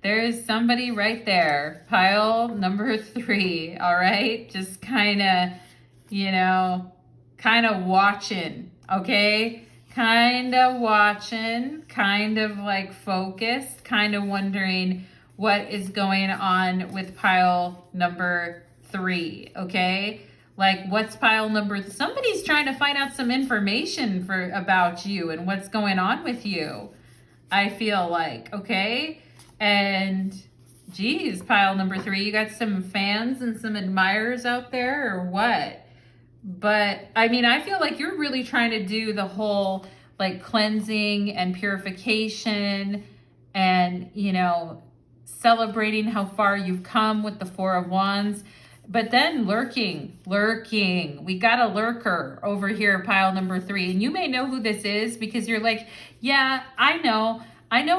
there's somebody right there, pile number 3, all right? Just kind of, you know, kind of watching, okay? Kind of watching, kind of like focused, kind of wondering what is going on with pile number 3, okay? Like, what's pile number, somebody's trying to find out some information about you and what's going on with you, I feel like, okay? And geez, pile number 3, you got some fans and some admirers out there, or what? But I mean, I feel like you're really trying to do the whole like cleansing and purification and, you know, celebrating how far you've come with the 4 of Wands. But then lurking. We got a lurker over here, pile number 3. And you may know who this is because you're like, yeah, I know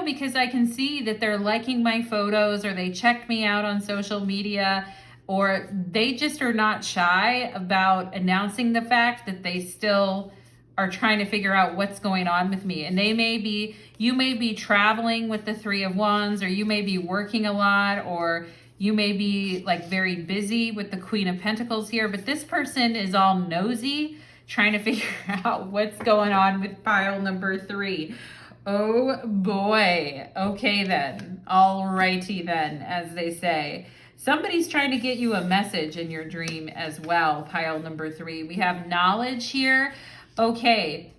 because I can see that they're liking my photos, or they check me out on social media, or they just are not shy about announcing the fact that they still are trying to figure out what's going on with me. And you may be traveling with the 3 of Wands, or you may be working a lot, or you may be like very busy with the Queen of Pentacles here, but this person is all nosy, trying to figure out what's going on with pile number 3. Oh boy. Okay then. Alrighty then, as they say. Somebody's trying to get you a message in your dream as well, pile number 3. We have knowledge here. Okay.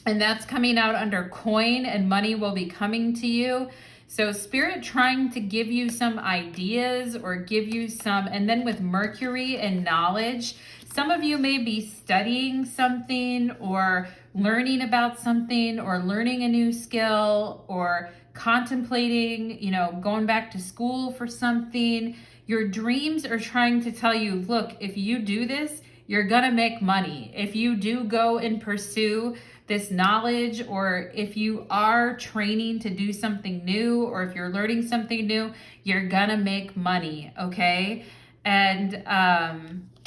And that's coming out under coin, and money will be coming to you. So Spirit trying to give you some ideas, or give you some, and then with Mercury and knowledge, some of you may be studying something, or learning about something, or learning a new skill, or contemplating, you know, going back to school for something. Your dreams are trying to tell you, look, if you do this, you're gonna make money. If you do go and pursue this knowledge, or if you are training to do something new, or if you're learning something new, you're gonna make money, okay? And,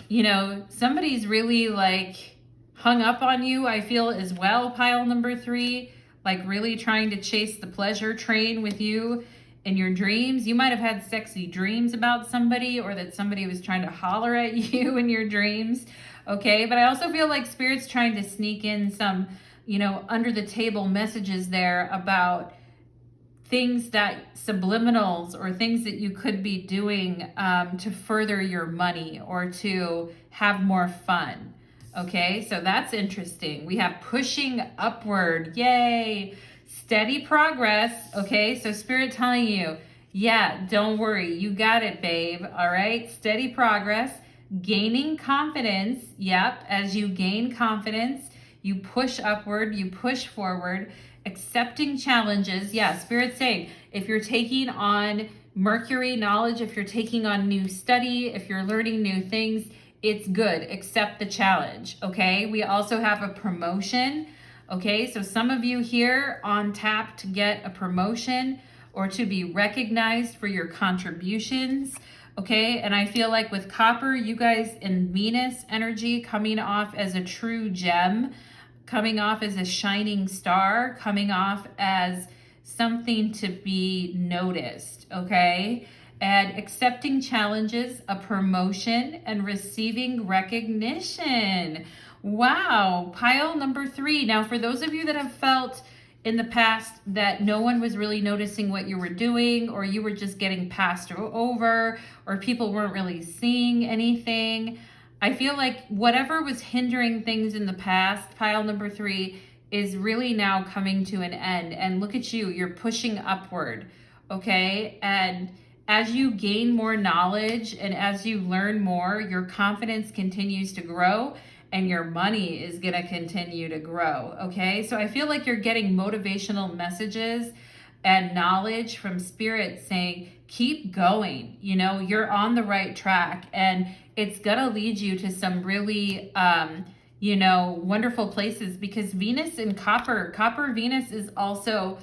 you know, somebody's really like hung up on you, I feel, as well, pile number 3, like really trying to chase the pleasure train with you in your dreams. You might have had sexy dreams about somebody, or that somebody was trying to holler at you in your dreams, okay? But I also feel like Spirit's trying to sneak in some, you know, under the table messages there about things that, subliminals, or things that you could be doing to further your money, or to have more fun. Okay, so that's interesting. We have pushing upward. Yay. Steady progress. Okay, so Spirit telling you, yeah, don't worry. You got it, babe. All right, steady progress. Gaining confidence. Yep, as you gain confidence, you push upward, you push forward. Accepting challenges. Yeah, Spirit's saying, if you're taking on Mercury knowledge, if you're taking on new study, if you're learning new things, it's good. Accept the challenge, okay? We also have a promotion, okay? So some of you here on tap to get a promotion, or to be recognized for your contributions, okay? And I feel like with Copper, you guys in Venus energy, coming off as a true gem, coming off as a shining star, coming off as something to be noticed, okay? And accepting challenges, a promotion, and receiving recognition. Wow, pile number 3. Now, for those of you that have felt in the past that no one was really noticing what you were doing, or you were just getting passed over, or people weren't really seeing anything, I feel like whatever was hindering things in the past, pile number 3, is really now coming to an end. And look at you, you're pushing upward, okay? And as you gain more knowledge and as you learn more, your confidence continues to grow and your money is going to continue to grow, okay? So I feel like you're getting motivational messages and knowledge from Spirit saying, keep going, you know, you're on the right track, and it's gonna lead you to some really, you know, wonderful places, because Venus in Copper Venus is also,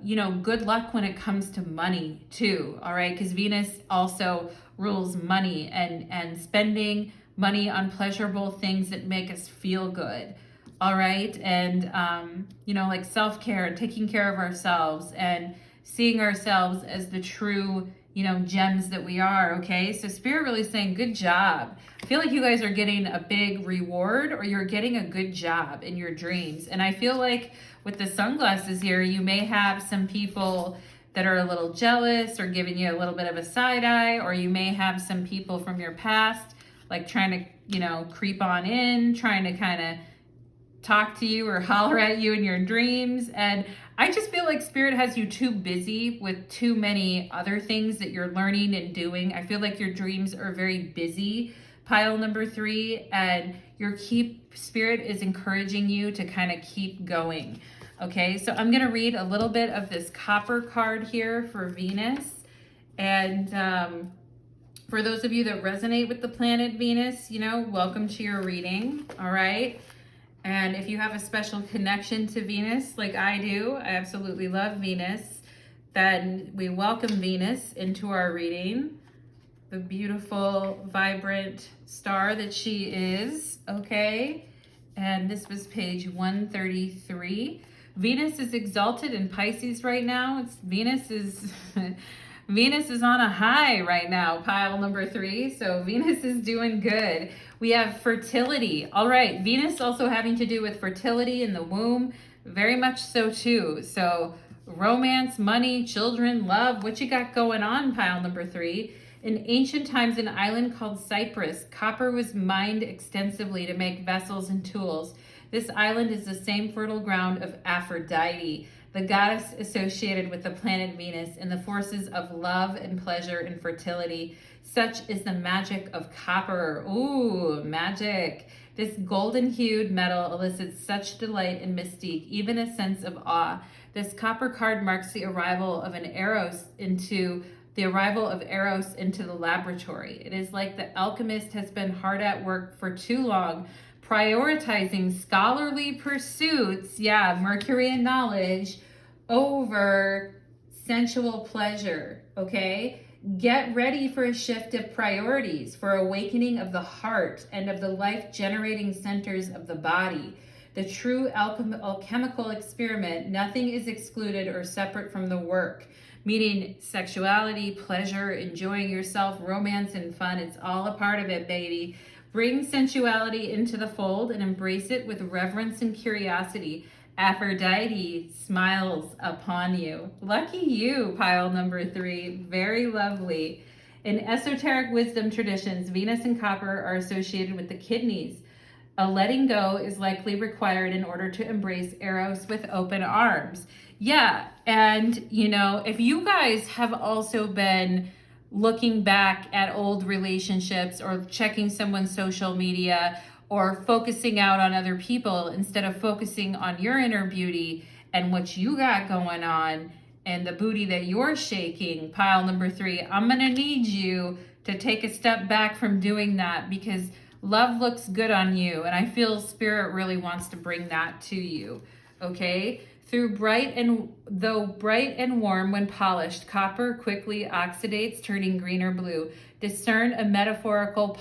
you know, good luck when it comes to money too, all right? Because Venus also rules money and spending money on pleasurable things that make us feel good. All right. And, you know, like self-care and taking care of ourselves and seeing ourselves as the true, you know, gems that we are. Okay. So Spirit really saying, good job. I feel like you guys are getting a big reward, or you're getting a good job in your dreams. And I feel like with the sunglasses here, you may have some people that are a little jealous or giving you a little bit of a side eye, or you may have some people from your past, like trying to, you know, creep on in, trying to kind of talk to you or holler at you in your dreams. And I just feel like Spirit has you too busy with too many other things that you're learning and doing. I feel like your dreams are very busy, pile number 3, and Spirit is encouraging you to kind of keep going. Okay, so I'm going to read a little bit of this Copper card here for Venus. And for those of you that resonate with the planet Venus, you know, welcome to your reading. All right. And if you have a special connection to Venus, like I do, I absolutely love Venus, then we welcome Venus into our reading. The beautiful, vibrant star that she is, okay? And this was page 133. Venus is exalted in Pisces right now. Venus is on a high right now, pile number 3. So Venus is doing good. We have fertility. All right, Venus also having to do with fertility in the womb, very much so too. So romance, money, children, love, what you got going on, pile number 3. In ancient times, an island called Cyprus, copper was mined extensively to make vessels and tools. This island is the same fertile ground of Aphrodite, the goddess associated with the planet Venus and the forces of love and pleasure and fertility. Such is the magic of copper. Ooh, magic. This golden-hued metal elicits such delight and mystique, even a sense of awe. This copper card marks the arrival of Eros into the laboratory. It is like the alchemist has been hard at work for too long, prioritizing scholarly pursuits, Mercury and knowledge, over sensual pleasure, okay? Get ready for a shift of priorities, for awakening of the heart and of the life-generating centers of the body. The true alchemical experiment, nothing is excluded or separate from the work, meaning sexuality, pleasure, enjoying yourself, romance, and fun. It's all a part of it, baby. Bring sensuality into the fold and embrace it with reverence and curiosity. Aphrodite smiles upon you. Lucky you, pile number 3. Very lovely. In esoteric wisdom traditions, Venus and copper are associated with the kidneys. A letting go is likely required in order to embrace Eros with open arms. Yeah, and if you guys have also been looking back at old relationships or checking someone's social media or focusing out on other people instead of focusing on your inner beauty and what you got going on and the booty that you're shaking, pile number 3, I'm going to need you to take a step back from doing that, because love looks good on you, and I feel Spirit really wants to bring that to you, okay? Though bright and warm when polished, copper quickly oxidates, turning green or blue. Discern if a metaphorical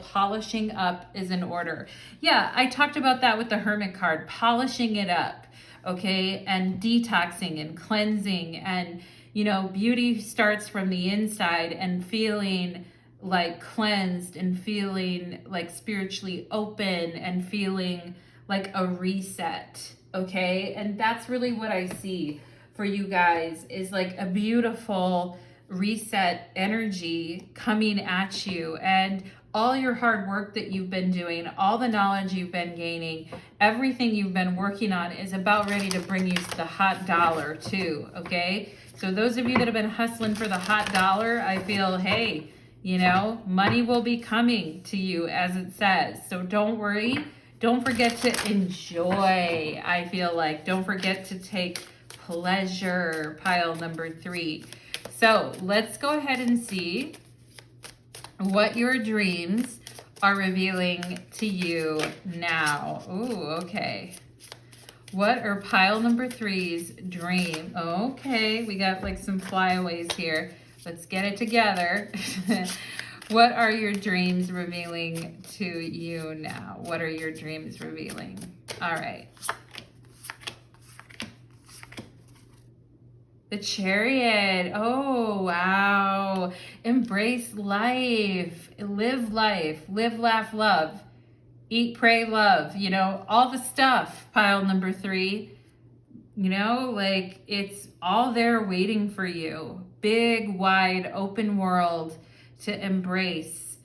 polishing up is in order. Yeah, I talked about that with the Hermit card, polishing it up, okay? And detoxing and cleansing, and beauty starts from the inside, and feeling like cleansed and feeling like spiritually open and feeling like a reset, okay? And that's really what I see for you guys, is like a beautiful reset energy coming at you, and all your hard work that you've been doing, all the knowledge you've been gaining, everything you've been working on is about ready to bring you the hot dollar too, okay? So those of you that have been hustling for the hot dollar, I feel, hey, you know, money will be coming to you as it says. So don't worry. Don't forget to enjoy, I feel like. Don't forget to take pleasure, pile number 3. So let's go ahead and see what your dreams are revealing to you now. Ooh, okay. What are pile number 3's dream? Okay, we got like some flyaways here. Let's get it together. What are your dreams revealing to you now? What are your dreams revealing? All right. The Chariot. Oh, wow. Embrace life. Live, laugh, love. Eat, pray, love. You know, all the stuff, pile number 3. You know, like it's all there waiting for you. Big, wide, open world to embrace.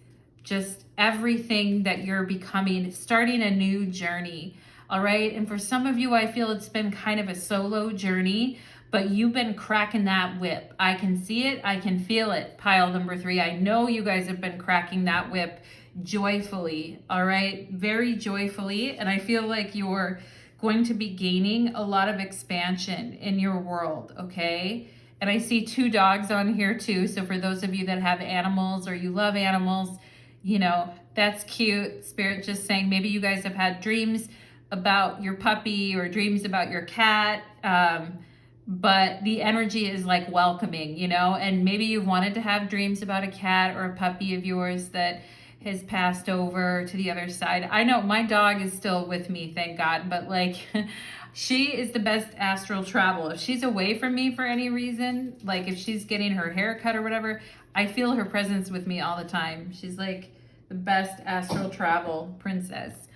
Just everything that you're becoming, starting a new journey. All right. And for some of you, I feel it's been kind of a solo journey, but you've been cracking that whip. I can see it. I can feel it. Pile number 3. I know you guys have been cracking that whip joyfully. All right. Very joyfully. And I feel like you're going to be gaining a lot of expansion in your world. Okay. And I see 2 dogs on here too. So for those of you that have animals or you love animals, you know, that's cute. Spirit just saying maybe you guys have had dreams about your puppy or dreams about your cat. But the energy is like welcoming, you know, and maybe you wanted to have dreams about a cat or a puppy of yours that has passed over to the other side. I know my dog is still with me, thank God, but like she is the best astral travel. If she's away from me for any reason, like if she's getting her hair cut or whatever, I feel her presence with me all the time. She's like the best astral travel princess.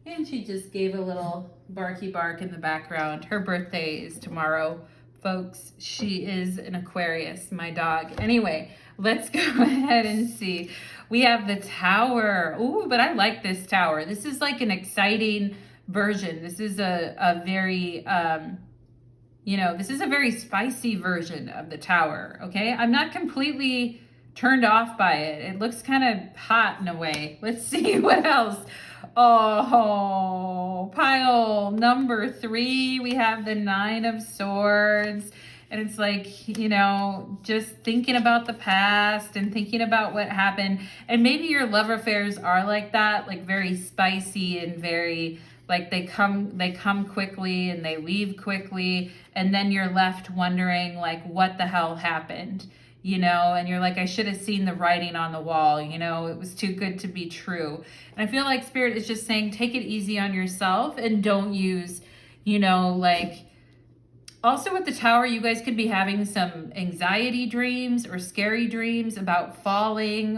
And she just gave a little barky bark in the background. Her birthday is tomorrow, folks. She is an Aquarius, my dog. Anyway, let's go ahead and see. We have the Tower. Ooh, but I like this Tower. This is like an exciting version. This is a very, you know, this is a very spicy version of the Tower, okay? I'm not completely turned off by it. It looks kind of hot in a way. Let's see what else. Oh, pile number 3, we have the 9 of Swords. And it's like, you know, just thinking about the past and thinking about what happened. And maybe your love affairs are like that, like very spicy and very, like they come quickly and they leave quickly. And then you're left wondering like, what the hell happened? You know, and you're like, I should have seen the writing on the wall, you know, it was too good to be true. And I feel like Spirit is just saying, take it easy on yourself and don't use, you know, like, also with the Tower, you guys could be having some anxiety dreams or scary dreams about falling,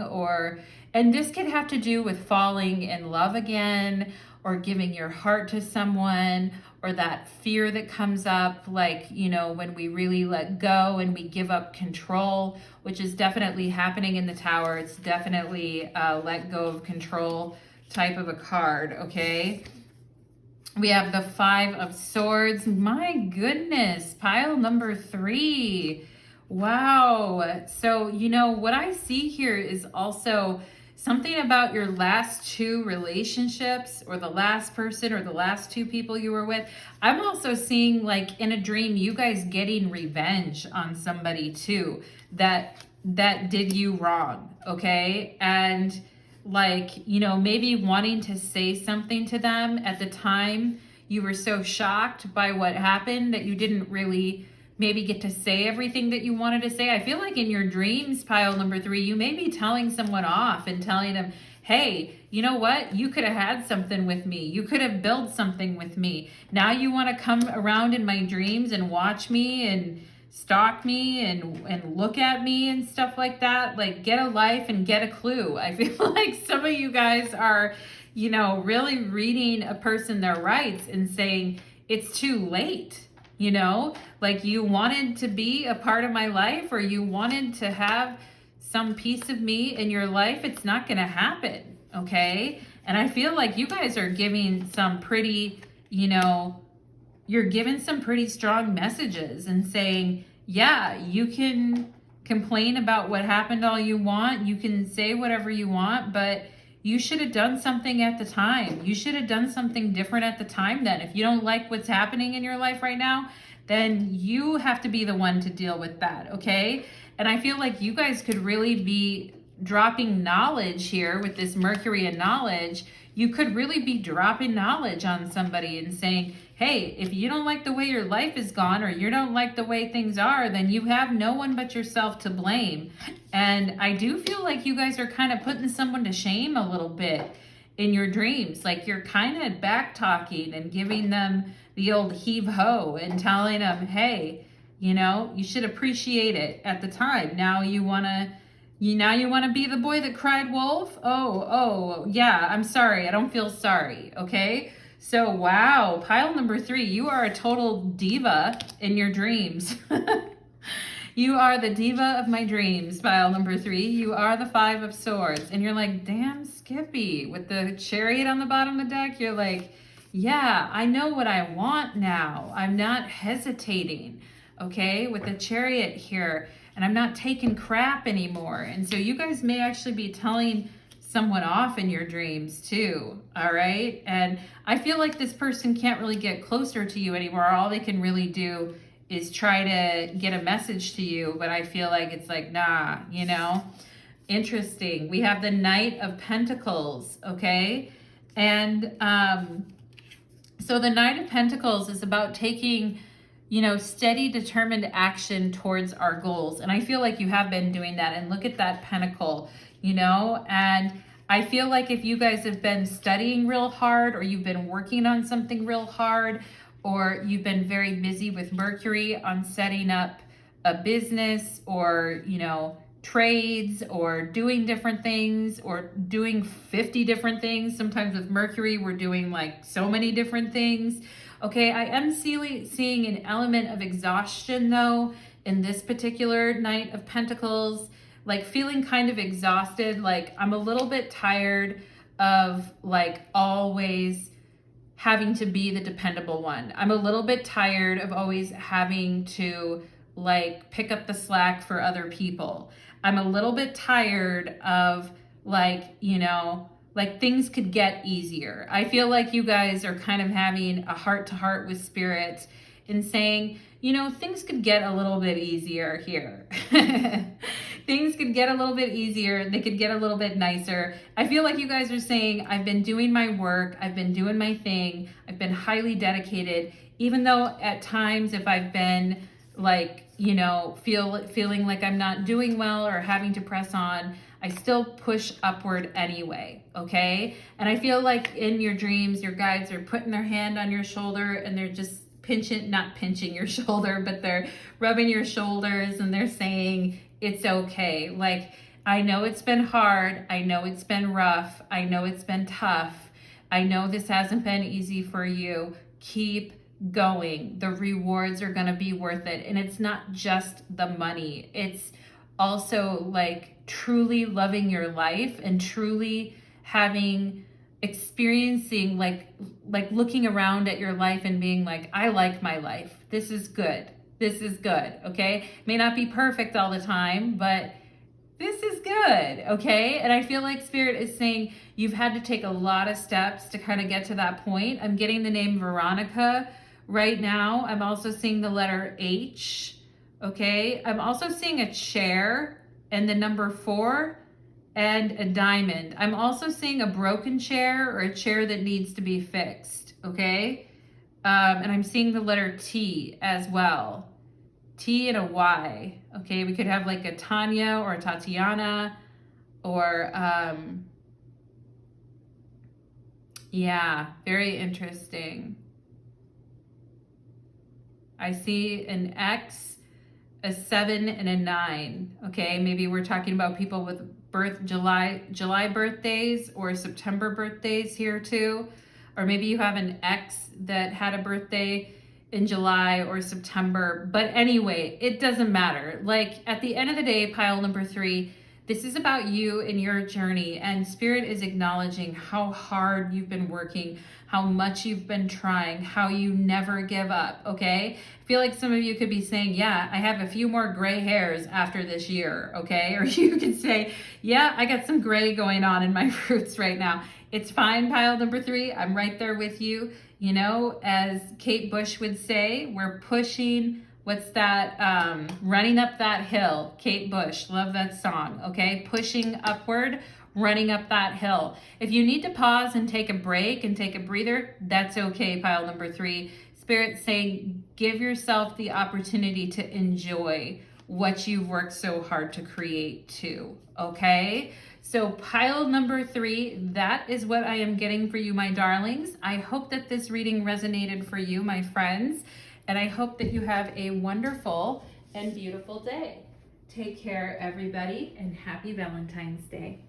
and this could have to do with falling in love again, or giving your heart to someone, or that fear that comes up, like, you know, when we really let go and we give up control, which is definitely happening in the Tower. It's definitely a let go of control type of a card, okay? We have the 5 of Swords. My goodness, pile number 3. Wow. So, you know, what I see here is also something about your last 2 relationships, or the last person or the last 2 people you were with. I'm also seeing, like, in a dream, you guys getting revenge on somebody too that did you wrong, okay? And like, you know, maybe wanting to say something to them at the time. You were so shocked by what happened that you didn't really maybe get to say everything that you wanted to say. I feel like in your dreams, pile number 3, you may be telling someone off and telling them, hey, you know what? You could have had something with me. You could have built something with me. Now you want to come around in my dreams and watch me and stalk me and look at me and stuff like that. Like, get a life and get a clue. I feel like some of you guys are, you know, really reading a person their rights and saying it's too late. you know, like you wanted to be a part of my life, or you wanted to have some piece of me in your life. It's not going to happen. Okay. And I feel like you guys are giving some pretty, you know, you're giving some pretty strong messages and saying, yeah, you can complain about what happened all you want. You can say whatever you want, but you should have done something at the time. You should have done something different at the time then. If you don't like what's happening in your life right now, then you have to be the one to deal with that, okay? And I feel like you guys could really be dropping knowledge here with this Mercury and knowledge. You could really be dropping knowledge on somebody and saying, hey, if you don't like the way your life is gone, or you don't like the way things are, then you have no one but yourself to blame. And I do feel like you guys are kind of putting someone to shame a little bit in your dreams. Like you're kind of back talking and giving them the old heave ho and telling them, hey, you know, you should appreciate it at the time. Now you want to be the boy that cried wolf? Oh, yeah, I'm sorry. I don't feel sorry, okay? So, wow, pile number 3, you are a total diva in your dreams. You are the diva of my dreams, pile number 3. You are the 5 of Swords. And you're like, damn, Skippy. With the Chariot on the bottom of the deck, you're like, yeah, I know what I want now. I'm not hesitating, okay? With the Chariot here. And I'm not taking crap anymore. And so you guys may actually be telling someone off in your dreams too, all right? And I feel like this person can't really get closer to you anymore. All they can really do is try to get a message to you, but I feel like it's like, nah, you know? Interesting. We have the Knight of Pentacles, okay? And so the Knight of Pentacles is about taking, you know, steady, determined action towards our goals. And I feel like you have been doing that. And look at that pentacle, you know, and I feel like if you guys have been studying real hard, or you've been working on something real hard, or you've been very busy with Mercury on setting up a business, or, you know, trades, or doing different things, or doing 50 different things. Sometimes with Mercury, we're doing like so many different things. Okay, I am seeing an element of exhaustion though in this particular Knight of Pentacles, like feeling kind of exhausted. Like I'm a little bit tired of like always having to be the dependable one. I'm a little bit tired of always having to like pick up the slack for other people. I'm a little bit tired of like, you know, like things could get easier. I feel like you guys are kind of having a heart-to-heart with Spirit and saying, you know, things could get a little bit easier here. Things could get a little bit easier. They could get a little bit nicer. I feel like you guys are saying, I've been doing my work. I've been doing my thing. I've been highly dedicated, even though at times if I've been like, you know, feeling like I'm not doing well or having to press on, I still push upward anyway, okay? And I feel like in your dreams, your guides are putting their hand on your shoulder and they're just not pinching your shoulder, but they're rubbing your shoulders and they're saying, it's okay. Like, I know it's been hard. I know it's been rough. I know it's been tough. I know this hasn't been easy for you. Keep going. The rewards are going to be worth it. And it's not just the money. It's also like truly loving your life and truly experiencing like looking around at your life and being like, I like my life. This is good. This is good. Okay. May not be perfect all the time, but this is good. Okay. And I feel like Spirit is saying you've had to take a lot of steps to kind of get to that point. I'm getting the name Veronica right now. I'm also seeing the letter H. Okay. I'm also seeing a chair and the number 4 and a diamond. I'm also seeing a broken chair or a chair that needs to be fixed. Okay. And I'm seeing the letter T as well. T and a Y. Okay. We could have like a Tanya or a Tatiana or, yeah, very interesting. I see an X, a 7, and a 9. Okay, maybe we're talking about people with July birthdays or September birthdays here too. Or maybe you have an X that had a birthday in July or September. But anyway, it doesn't matter. Like at the end of the day, pile number 3, this is about you and your journey, and Spirit is acknowledging how hard you've been working, how much you've been trying, how you never give up, okay? I feel like some of you could be saying, yeah, I have a few more gray hairs after this year, okay? Or you could say, yeah, I got some gray going on in my roots right now. It's fine, pile number 3. I'm right there with you. You know, as Kate Bush would say, we're pushing, what's that? Running up that hill. Kate Bush, love that song, okay? Pushing upward, running up that hill. If you need to pause and take a break and take a breather, that's okay, pile number 3. Spirit saying, give yourself the opportunity to enjoy what you've worked so hard to create too, okay? So pile number 3, that is what I am getting for you, my darlings. I hope that this reading resonated for you, my friends, and I hope that you have a wonderful and beautiful day. Take care, everybody, and happy Valentine's Day.